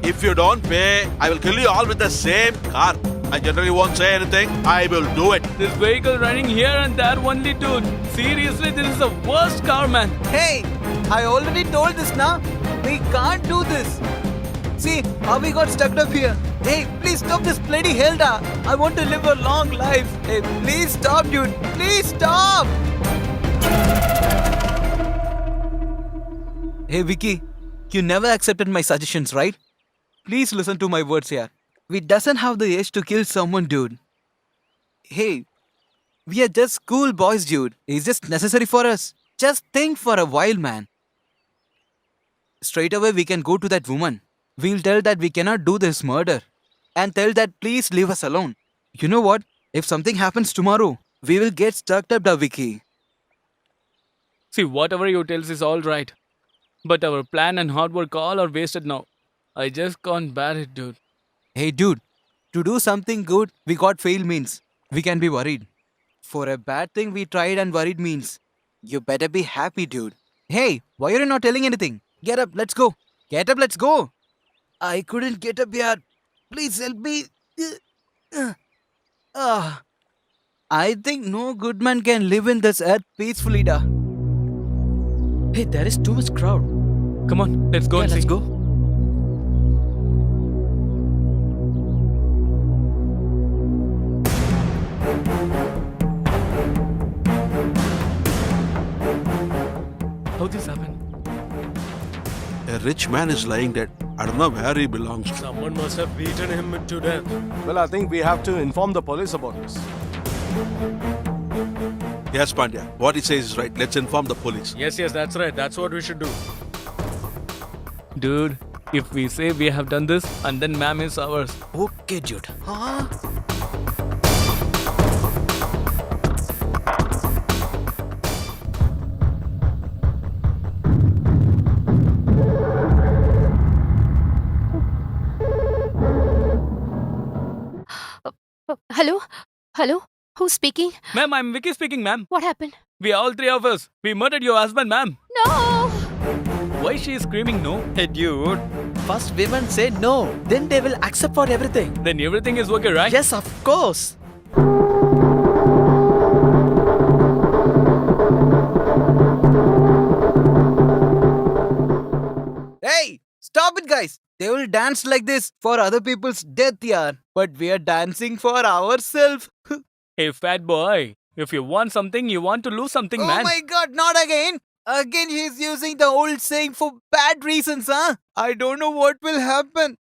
If you don't pay, I will kill you all with the same car. I generally won't say anything. I will do it. This vehicle running here and there only, dude. Seriously, this is the worst car, man. Hey, I already told this now. We can't do this. See how we got stuck up here. Hey, please stop this bloody Hilda. I want to live a long life. Hey, please stop, dude. Please stop. Hey, Vicky, you never accepted my suggestions, right? Please listen to my words here. We doesn't have the age to kill someone, dude. Hey, we are just school boys, dude. It's just necessary for us. Just think for a while, man. Straight away, we can go to that woman. We'll tell that we cannot do this murder. And tell that please leave us alone. You know what? If something happens tomorrow, we will get stuck up, da Vicky. See, whatever you tells is all right. But our plan and hard work all are wasted now. I just can't bear it, dude. Hey, dude. To do something good, we got fail means we can be worried. For a bad thing we tried and worried means you better be happy, dude. Hey, why are you not telling anything? Get up, let's go. Get up, let's go. I couldn't get up yet. Please help me. I think no good man can live in this earth peacefully, da. Hey, there is too much crowd. Come on, let's go Yeah, and let's see. go. How this happened? A rich man is lying dead. I don't know where he belongs to. Someone must have beaten him to death. Well, I think we have to inform the police about this. Yes, Pandya. What he says is right. Let's inform the police. Yes, that's right. That's what we should do. Dude, if we say we have done this and then ma'am is ours. Okay, dude. Huh? Hello? Hello? Who's speaking? Ma'am, I'm Vicky speaking, ma'am. What happened? We are all three of us. We murdered your husband, ma'am. No! Why she is screaming no? Hey dude, first women say no, then they will accept for everything. Then everything is okay, right? Yes, of course. Hey, stop it, guys. They will dance like this for other people's death, yaar. But we are dancing for ourselves. Hey, fat boy. If you want something, you want to lose something, Oh man. my god, not again. Again, he's using the old saying for bad reasons, huh? I don't know what will happen.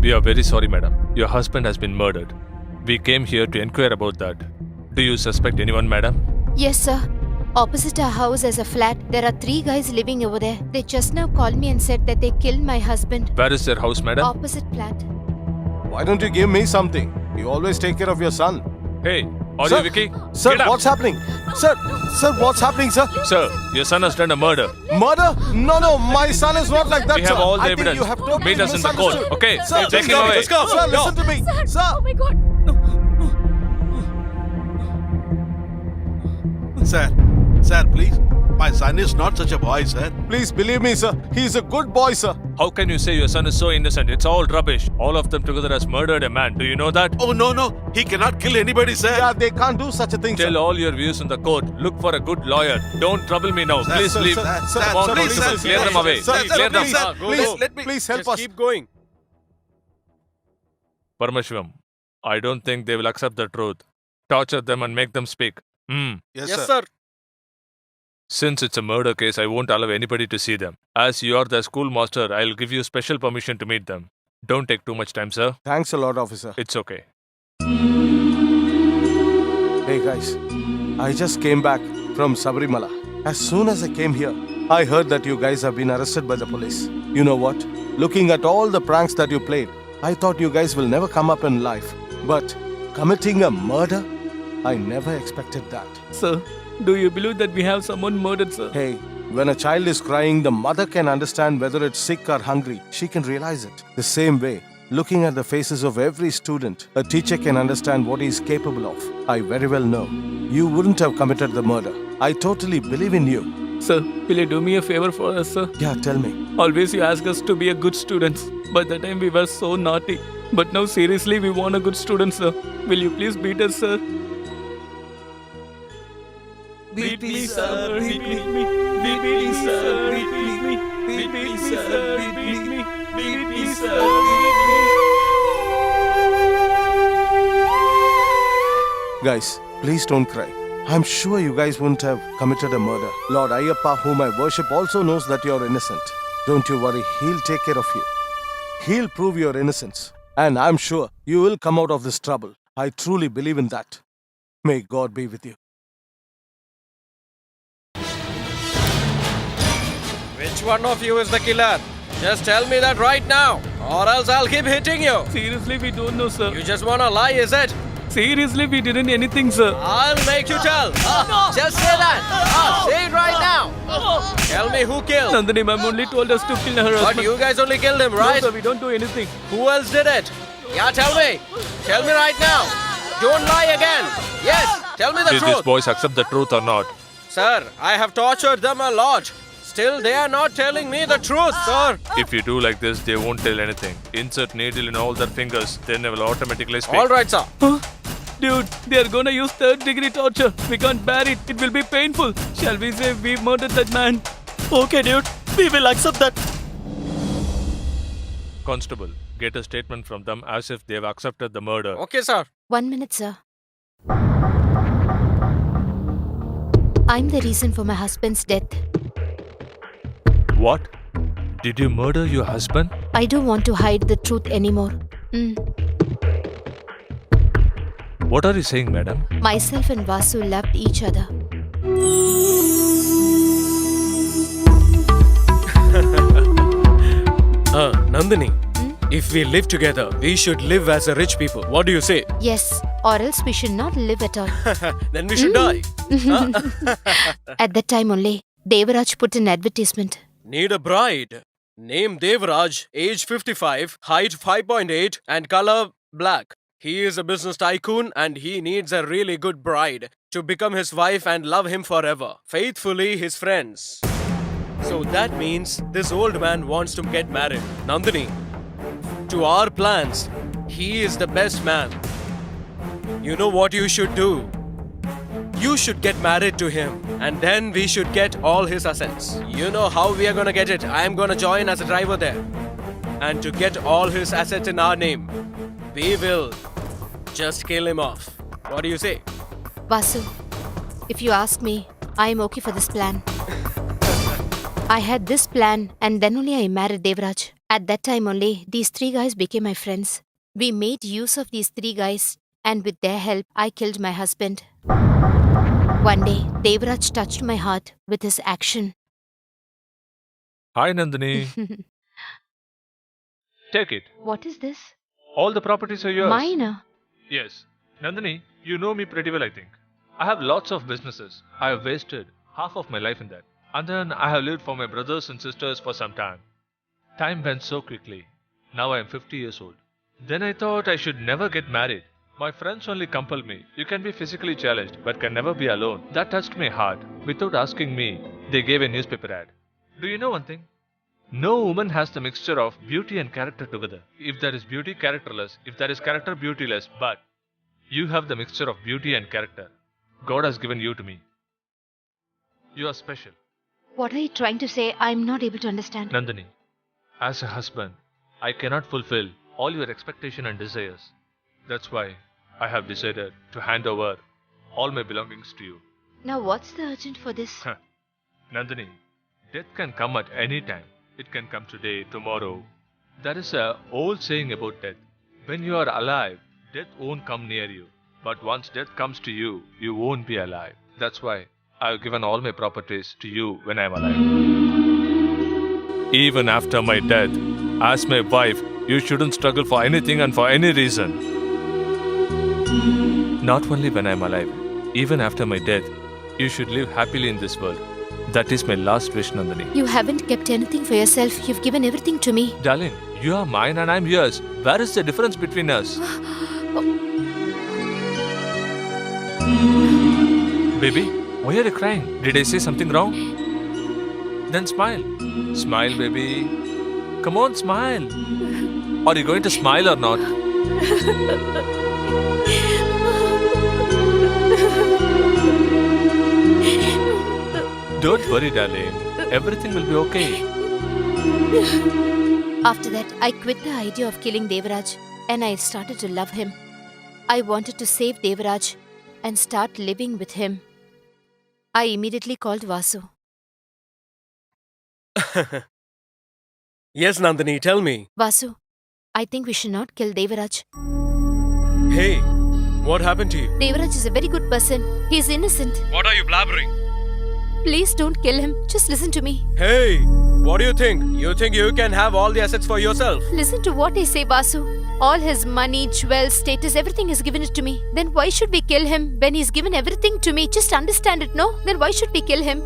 We are very sorry, madam. Your husband has been murdered. We came here to inquire about that. Do you suspect anyone, madam? Yes, sir. Opposite our house is a flat. There are 3 guys living over there. They just now called me and said that they killed my husband. Where is their house, madam? Opposite flat. Why don't you give me something? You always take care of your son. Hey, are Sir, you Vicky? Sir, Get up. what's happening? Sir, what's happening, sir? Sir, your son has done a murder. Murder? No, my son is not like that, We have sir. all the I think evidence. you have totally Meet us in the court, misunderstood. okay? Sir, Take him go. away. Let's go. Sir, listen to me. Sir. Oh my god. Sir, please. My son is not such a boy, sir. Please believe me, sir. He's a good boy, sir. How can you say your son is so innocent? It's all rubbish. All of them together has murdered a man. Do you know that? Oh, no. He cannot kill anybody, sir. Yeah, they can't do such a thing, Tell sir. all your views in the court. Look for a good lawyer. Don't trouble me now. Sir, Please Sir, leave. sir, sir, Come on, sir, constable. please, Clear them away. Sir, Clear them. please, sir, please, let me- please help Just us. keep going. Paramashvam, I don't think they will accept the truth. Torture them and make them speak. Yes, sir. Since it's a murder case, I won't allow anybody to see them. As you are the schoolmaster, I'll give you special permission to meet them. Don't take too much time, sir. Thanks a lot, officer. It's okay. Hey, guys. I just came back from Sabrimala. As soon as I came here, I heard that you guys have been arrested by the police. You know what? Looking at all the pranks that you played, I thought you guys will never come up in life. But committing a murder? I never expected that. Sir, do you believe that we have someone murdered, sir? Hey, when a child is crying, the mother can understand whether it's sick or hungry. She can realize it. The same way, looking at the faces of every student, a teacher can understand what he is capable of. I very well know. You wouldn't have committed the murder. I totally believe in you. Sir, will you do me a favor for us, sir? Yeah, tell me. Always you ask us to be a good students. By the time we were so naughty. But now seriously we want a good student, sir. Will you please beat us, sir? Beat me, sir. Beat me. Beat me, sir. Beat me. Beat me, sir. Beat me. Beat me, sir. Guys, please don't cry. I'm sure you guys wouldn't have committed a murder. Lord Ayyappa, whom I worship, also knows that you're innocent. Don't you worry, he'll take care of you. He'll prove your innocence. And I'm sure you will come out of this trouble. I truly believe in that. May God be with you. Which one of you is the killer? Just tell me that right now, or else I'll keep hitting you. Seriously, we don't know, sir. You just wanna lie, is it? Seriously, we didn't anything, sir. I'll make you tell. Just say that. Say it right now. Tell me who killed. Nandini ma'am only told us to kill her But husband. you guys only killed him, No, right? sir, we don't do anything. Who else did it? Yeah, tell me. Tell me right now. Don't lie again. Yes, tell me the Did these truth. boys accept the truth or not? Sir, I have tortured them a lot. Still, they are not telling me the truth, sir. If you do like this, they won't tell anything. Insert needle in all their fingers, then they will automatically speak. All right, sir. Dude, they are gonna use third-degree torture. We can't bear it. It will be painful. Shall we say we murdered that man? Okay, dude. We will accept that. Constable, get a statement from them as if they have accepted the murder. Okay, sir. 1 minute, sir. I'm the reason for my husband's death. What? Did you murder your husband? I don't want to hide the truth anymore. What are you saying, madam? Myself and Vasu loved each other. Nandini, if we live together, we should live as a rich people. What do you say? Yes, or else we should not live at all. Then we should die. At that time only, Devaraj put an advertisement. Need a bride. Name Devraj, age 55, height 5.8, and color black. He is a business tycoon and he needs a really good bride to become his wife and love him forever. Faithfully, his friends. So that means this old man wants to get married. Nandini, to our plans, he is the best man. You know what you should do? You should get married to him and then we should get all his assets. You know how we are gonna get it. I am gonna join as a driver there. And to get all his assets in our name, we will just kill him off. What do you say? Vasu, if you ask me, I am okay for this plan. I had this plan and then only I married Devraj. At that time only, these 3 guys became my friends. We made use of these 3 guys and with their help, I killed my husband. One day, Devraj touched my heart with his action. Hi, Nandini. Take it. What is this? All the properties are yours. Mine. Yes. Nandini, you know me pretty well, I think. I have lots of businesses. I have wasted half of my life in that. And then I have lived for my brothers and sisters for some time. Time went so quickly. Now I am 50 years old. Then I thought I should never get married. My friends only compelled me. You can be physically challenged, but can never be alone. That touched my heart. Without asking me, they gave a newspaper ad. Do you know one thing? No woman has the mixture of beauty and character together. If there is beauty, characterless. If there is character, beautyless. But you have the mixture of beauty and character. God has given you to me. You are special. What are you trying to say? I'm not able to understand. Nandini, as a husband, I cannot fulfill all your expectations and desires. That's why I have decided to hand over all my belongings to you. Now, what's the urgent for this? Nandini, death can come at any time. It can come today, tomorrow. There is a old saying about death. When you are alive, death won't come near you. But once death comes to you, you won't be alive. That's why I have given all my properties to you when I am alive. Even after my death, as my wife, you shouldn't struggle for anything and for any reason. Not only when I am alive, even after my death, you should live happily in this world. That is my last wish, Nandini. You haven't kept anything for yourself. You've given everything to me. Darling, you are mine and I'm yours. Where is the difference between us? Baby, why are you crying? Did I say something wrong? Then smile. Smile, baby. Come on, smile. Are you going to smile or not? Don't worry, darling. Everything will be okay. After that, I quit the idea of killing Devraj and I started to love him. I wanted to save Devraj and start living with him. I immediately called Vasu. Yes, Nandini, tell me. Vasu, I think we should not kill Devraj. Hey, what happened to you? Devraj is a very good person. He is innocent. What are you blabbering? Please don't kill him. Just listen to me. Hey, what do you think? You think you can have all the assets for yourself? Listen to what I say, Vasu. All his money, jewels, status, everything is given it to me. Then why should we kill him when he's given everything to me? Just understand it, no? Then why should we kill him?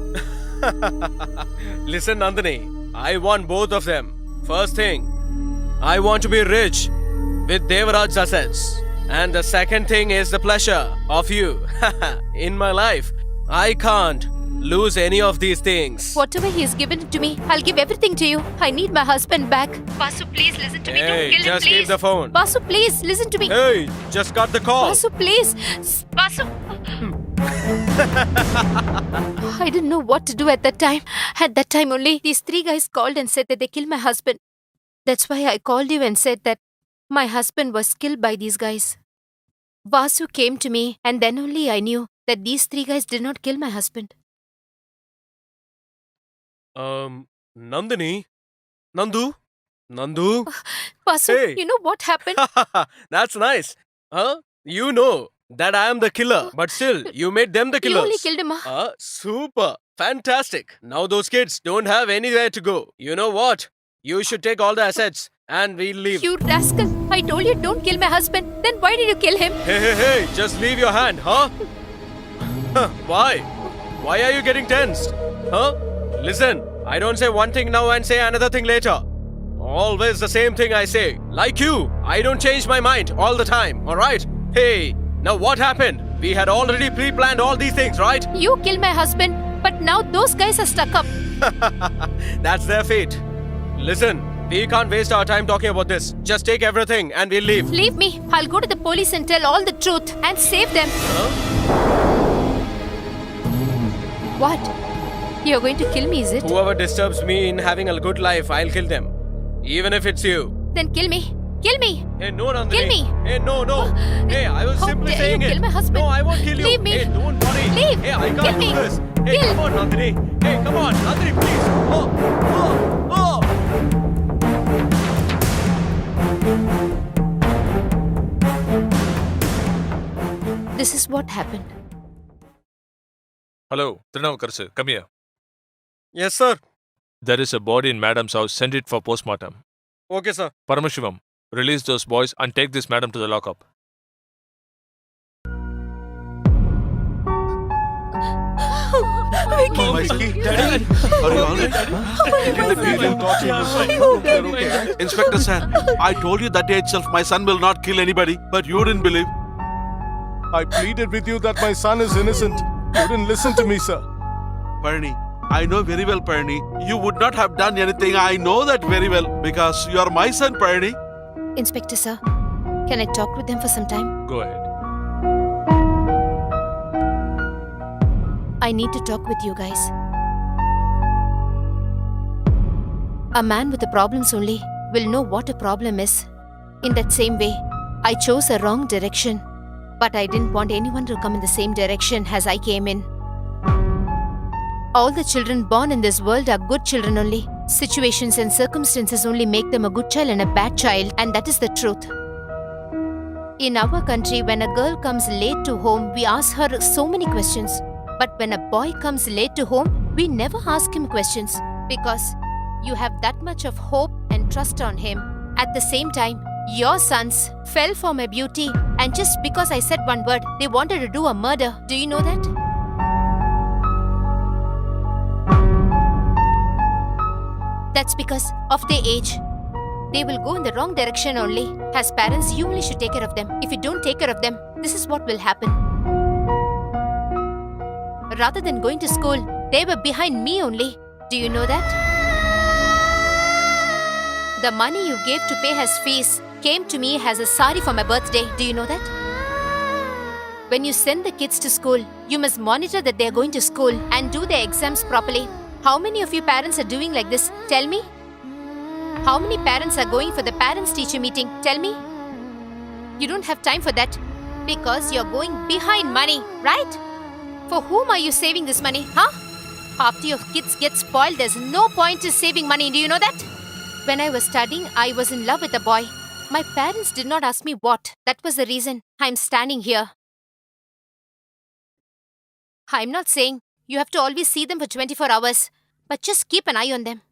Listen, Nandini, I want both of them. First thing, I want to be rich with Devraj's assets. And the second thing is the pleasure of you in my life. I can't lose any of these things. Whatever he has given it to me, I'll give everything to you. I need my husband back. Vasu, please listen to me. Hey, Don't kill him, just please. keep the phone. Vasu, please listen to me. Hey, just cut the call. Vasu, please. Vasu. I didn't know what to do at that time. At that time only, these three guys called and said that they killed my husband. That's why I called you and said that my husband was killed by these guys. Vasu came to me and then only I knew that these three guys did not kill my husband. Nandini? Nandu? Vasu, Hey. you know what happened? That's nice. Huh? You know that I am the killer, but still, you made them the You killers. only killed him. Super. Fantastic. Now those kids don't have anywhere to go. You know what? You should take all the assets and we'll leave. You rascal. I told you don't kill my husband. Then why did you kill him? Hey, just leave your hand, huh? Why? Why are you getting tensed? Huh? Listen, I don't say one thing now and say another thing later. Always the same thing I say. Like you, I don't change my mind all the time, alright? Hey, now what happened? We had already pre-planned all these things, right? You killed my husband, but now those guys are stuck up. That's their fate. Listen, we can't waste our time talking about this. Just take everything and we'll leave. Leave me. I'll go to the police and tell all the truth and save them. What? You're going to kill me, is it? Whoever disturbs me in having a good life, I'll kill them. Even if it's you. Then kill me. Kill me. Hey, no, Nandini. Kill me. Hey, no. Hey, I was How simply dare saying you it. kill my husband? No, I won't kill you. Leave me. Hey, don't worry. Leave. Hey, I can't Kill do me. this. Hey, Kill. come on, Nandini. Hey, come on, Nandini, please. This is what happened. Hello, Trinav, come here. Yes, sir. There is a body in madam's house. Send it for postmortem. Okay, sir. Paramashivam, release those boys and take this madam to the lockup. Daddy, are you alright? Inspector sir, I told you that day itself my son will not kill anybody, but you didn't believe. I pleaded with you that my son is innocent. You didn't listen to me, sir. Parni, I know very well, Parni. You would not have done anything. I know that very well because you are my son, Parni. Inspector sir, can I talk with them for some time? Go ahead. I need to talk with you guys. A man with the problems only will know what a problem is. In that same way, I chose a wrong direction, but I didn't want anyone to come in the same direction as I came in. All the children born in this world are good children only. Situations and circumstances only make them a good child and a bad child, and that is the truth. In our country, when a girl comes late to home, we ask her so many questions. But when a boy comes late to home, we never ask him questions because you have that much of hope and trust on him. At the same time, your sons fell for my beauty, and just because I said one word, they wanted to do a murder. Do you know that? That's because of their age. They will go in the wrong direction only. As parents, you only should take care of them. If you don't take care of them, this is what will happen. Rather than going to school, they were behind me only. Do you know that? The money you gave to pay his fees came to me as a sari for my birthday. Do you know that? When you send the kids to school, you must monitor that they are going to school and do their exams properly. How many of you parents are doing like this? Tell me. How many parents are going for the parents-teacher meeting? Tell me. You don't have time for that because you're going behind money, right? For whom are you saving this money, huh? After your kids get spoiled, there's no point in saving money. Do you know that? When I was studying, I was in love with a boy. My parents did not ask me what. That was the reason I'm standing here. I'm not saying you have to always see them for 24 hours, but just keep an eye on them.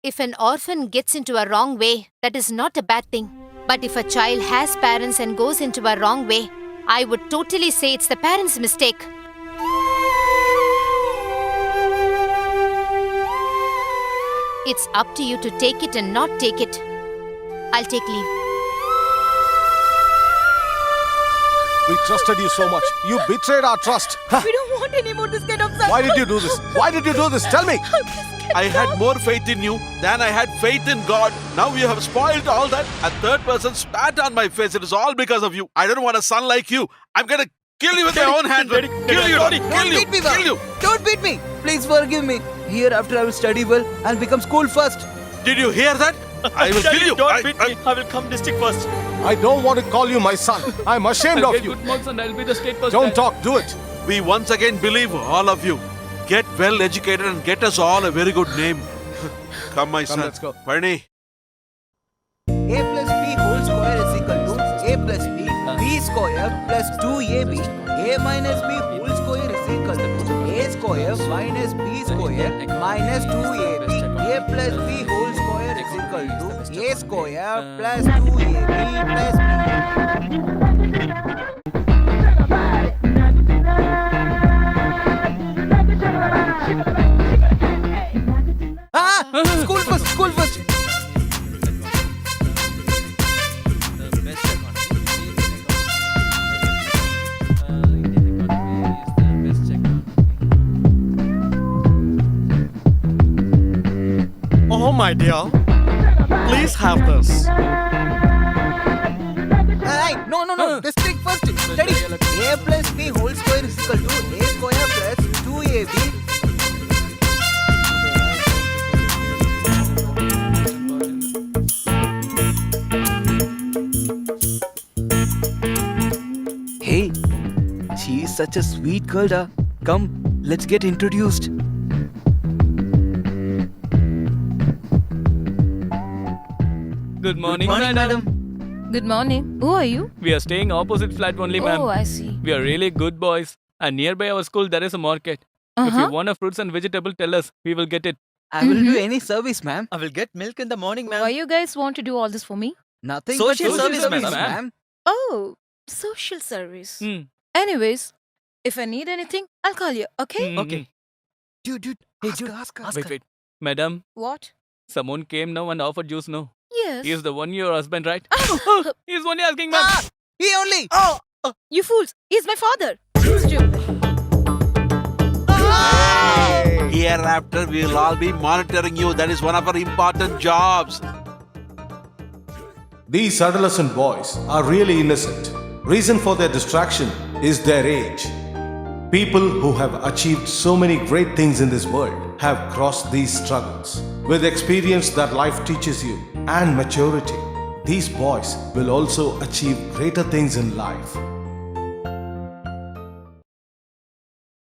If an orphan gets into a wrong way, that is not a bad thing. But if a child has parents and goes into a wrong way, I would totally say it's the parents' mistake. It's up to you to take it and not take it. I'll take leave. We trusted you so much. You betrayed our trust. We don't want any more this kind of son. Why did you do this? Why did you do this? Tell me. I had more faith in you than I had faith in God. Now you have spoiled all that. A third person spat on my face. It is all because of you. I don't want a son like you. I'm gonna kill you with my own hands. Kill you. Don't beat me, Baba. Don't beat me. Please forgive me. Hereafter I will study well and become school first. Did you hear that? I will kill you. Don't beat me. I will come district first. I don't want to call you my son. I'm ashamed I'll of get you. good marks and I'll be the state first. Don't talk. Do it. We once again believe all of you. Get well educated and get us all a very good name. Come, my son. let's go. Parni. A plus B whole square is equal to A plus B, B square plus 2AB. A minus B whole square is equal to A square minus B square minus 2AB. A plus B whole square is equal to A square plus 2AB plus B. School first, school first. Oh, my dear. Please have this. Hey, no. District first. Study. A plus B whole square is equal to A square plus 2AB. Hey, she is such a sweet girl, da. Come, let's get introduced. Good morning, madam. Good morning. Who are you? We are staying opposite flat only, ma'am. Oh, I see. We are really good boys. And nearby our school, there is a market. If you want a fruits and vegetable, tell us. We will get it. I will do any service, ma'am. I will get milk in the morning, Why ma'am. you guys want to do all this for me? Nothing Social but service, madam. ma'am. Oh, social service. Hmm. Anyways, if I need anything, I'll call you, okay? Hmm, Okay. Dude, Hey, ask dude. her, ask her, hmm. ask Wait, her. wait. Madam, What? someone came now and offered juice now. Yes. He is the one your husband, right? Oh, he's only asking, ma'am. Ah, he only. You fools! He's my father! Stupid. Hereafter, we will all be monitoring you. That is one of our important jobs. These adolescent boys are really innocent. Reason for their distraction is their age. People who have achieved so many great things in this world have crossed these struggles. With experience that life teaches you and maturity, these boys will also achieve greater things in life.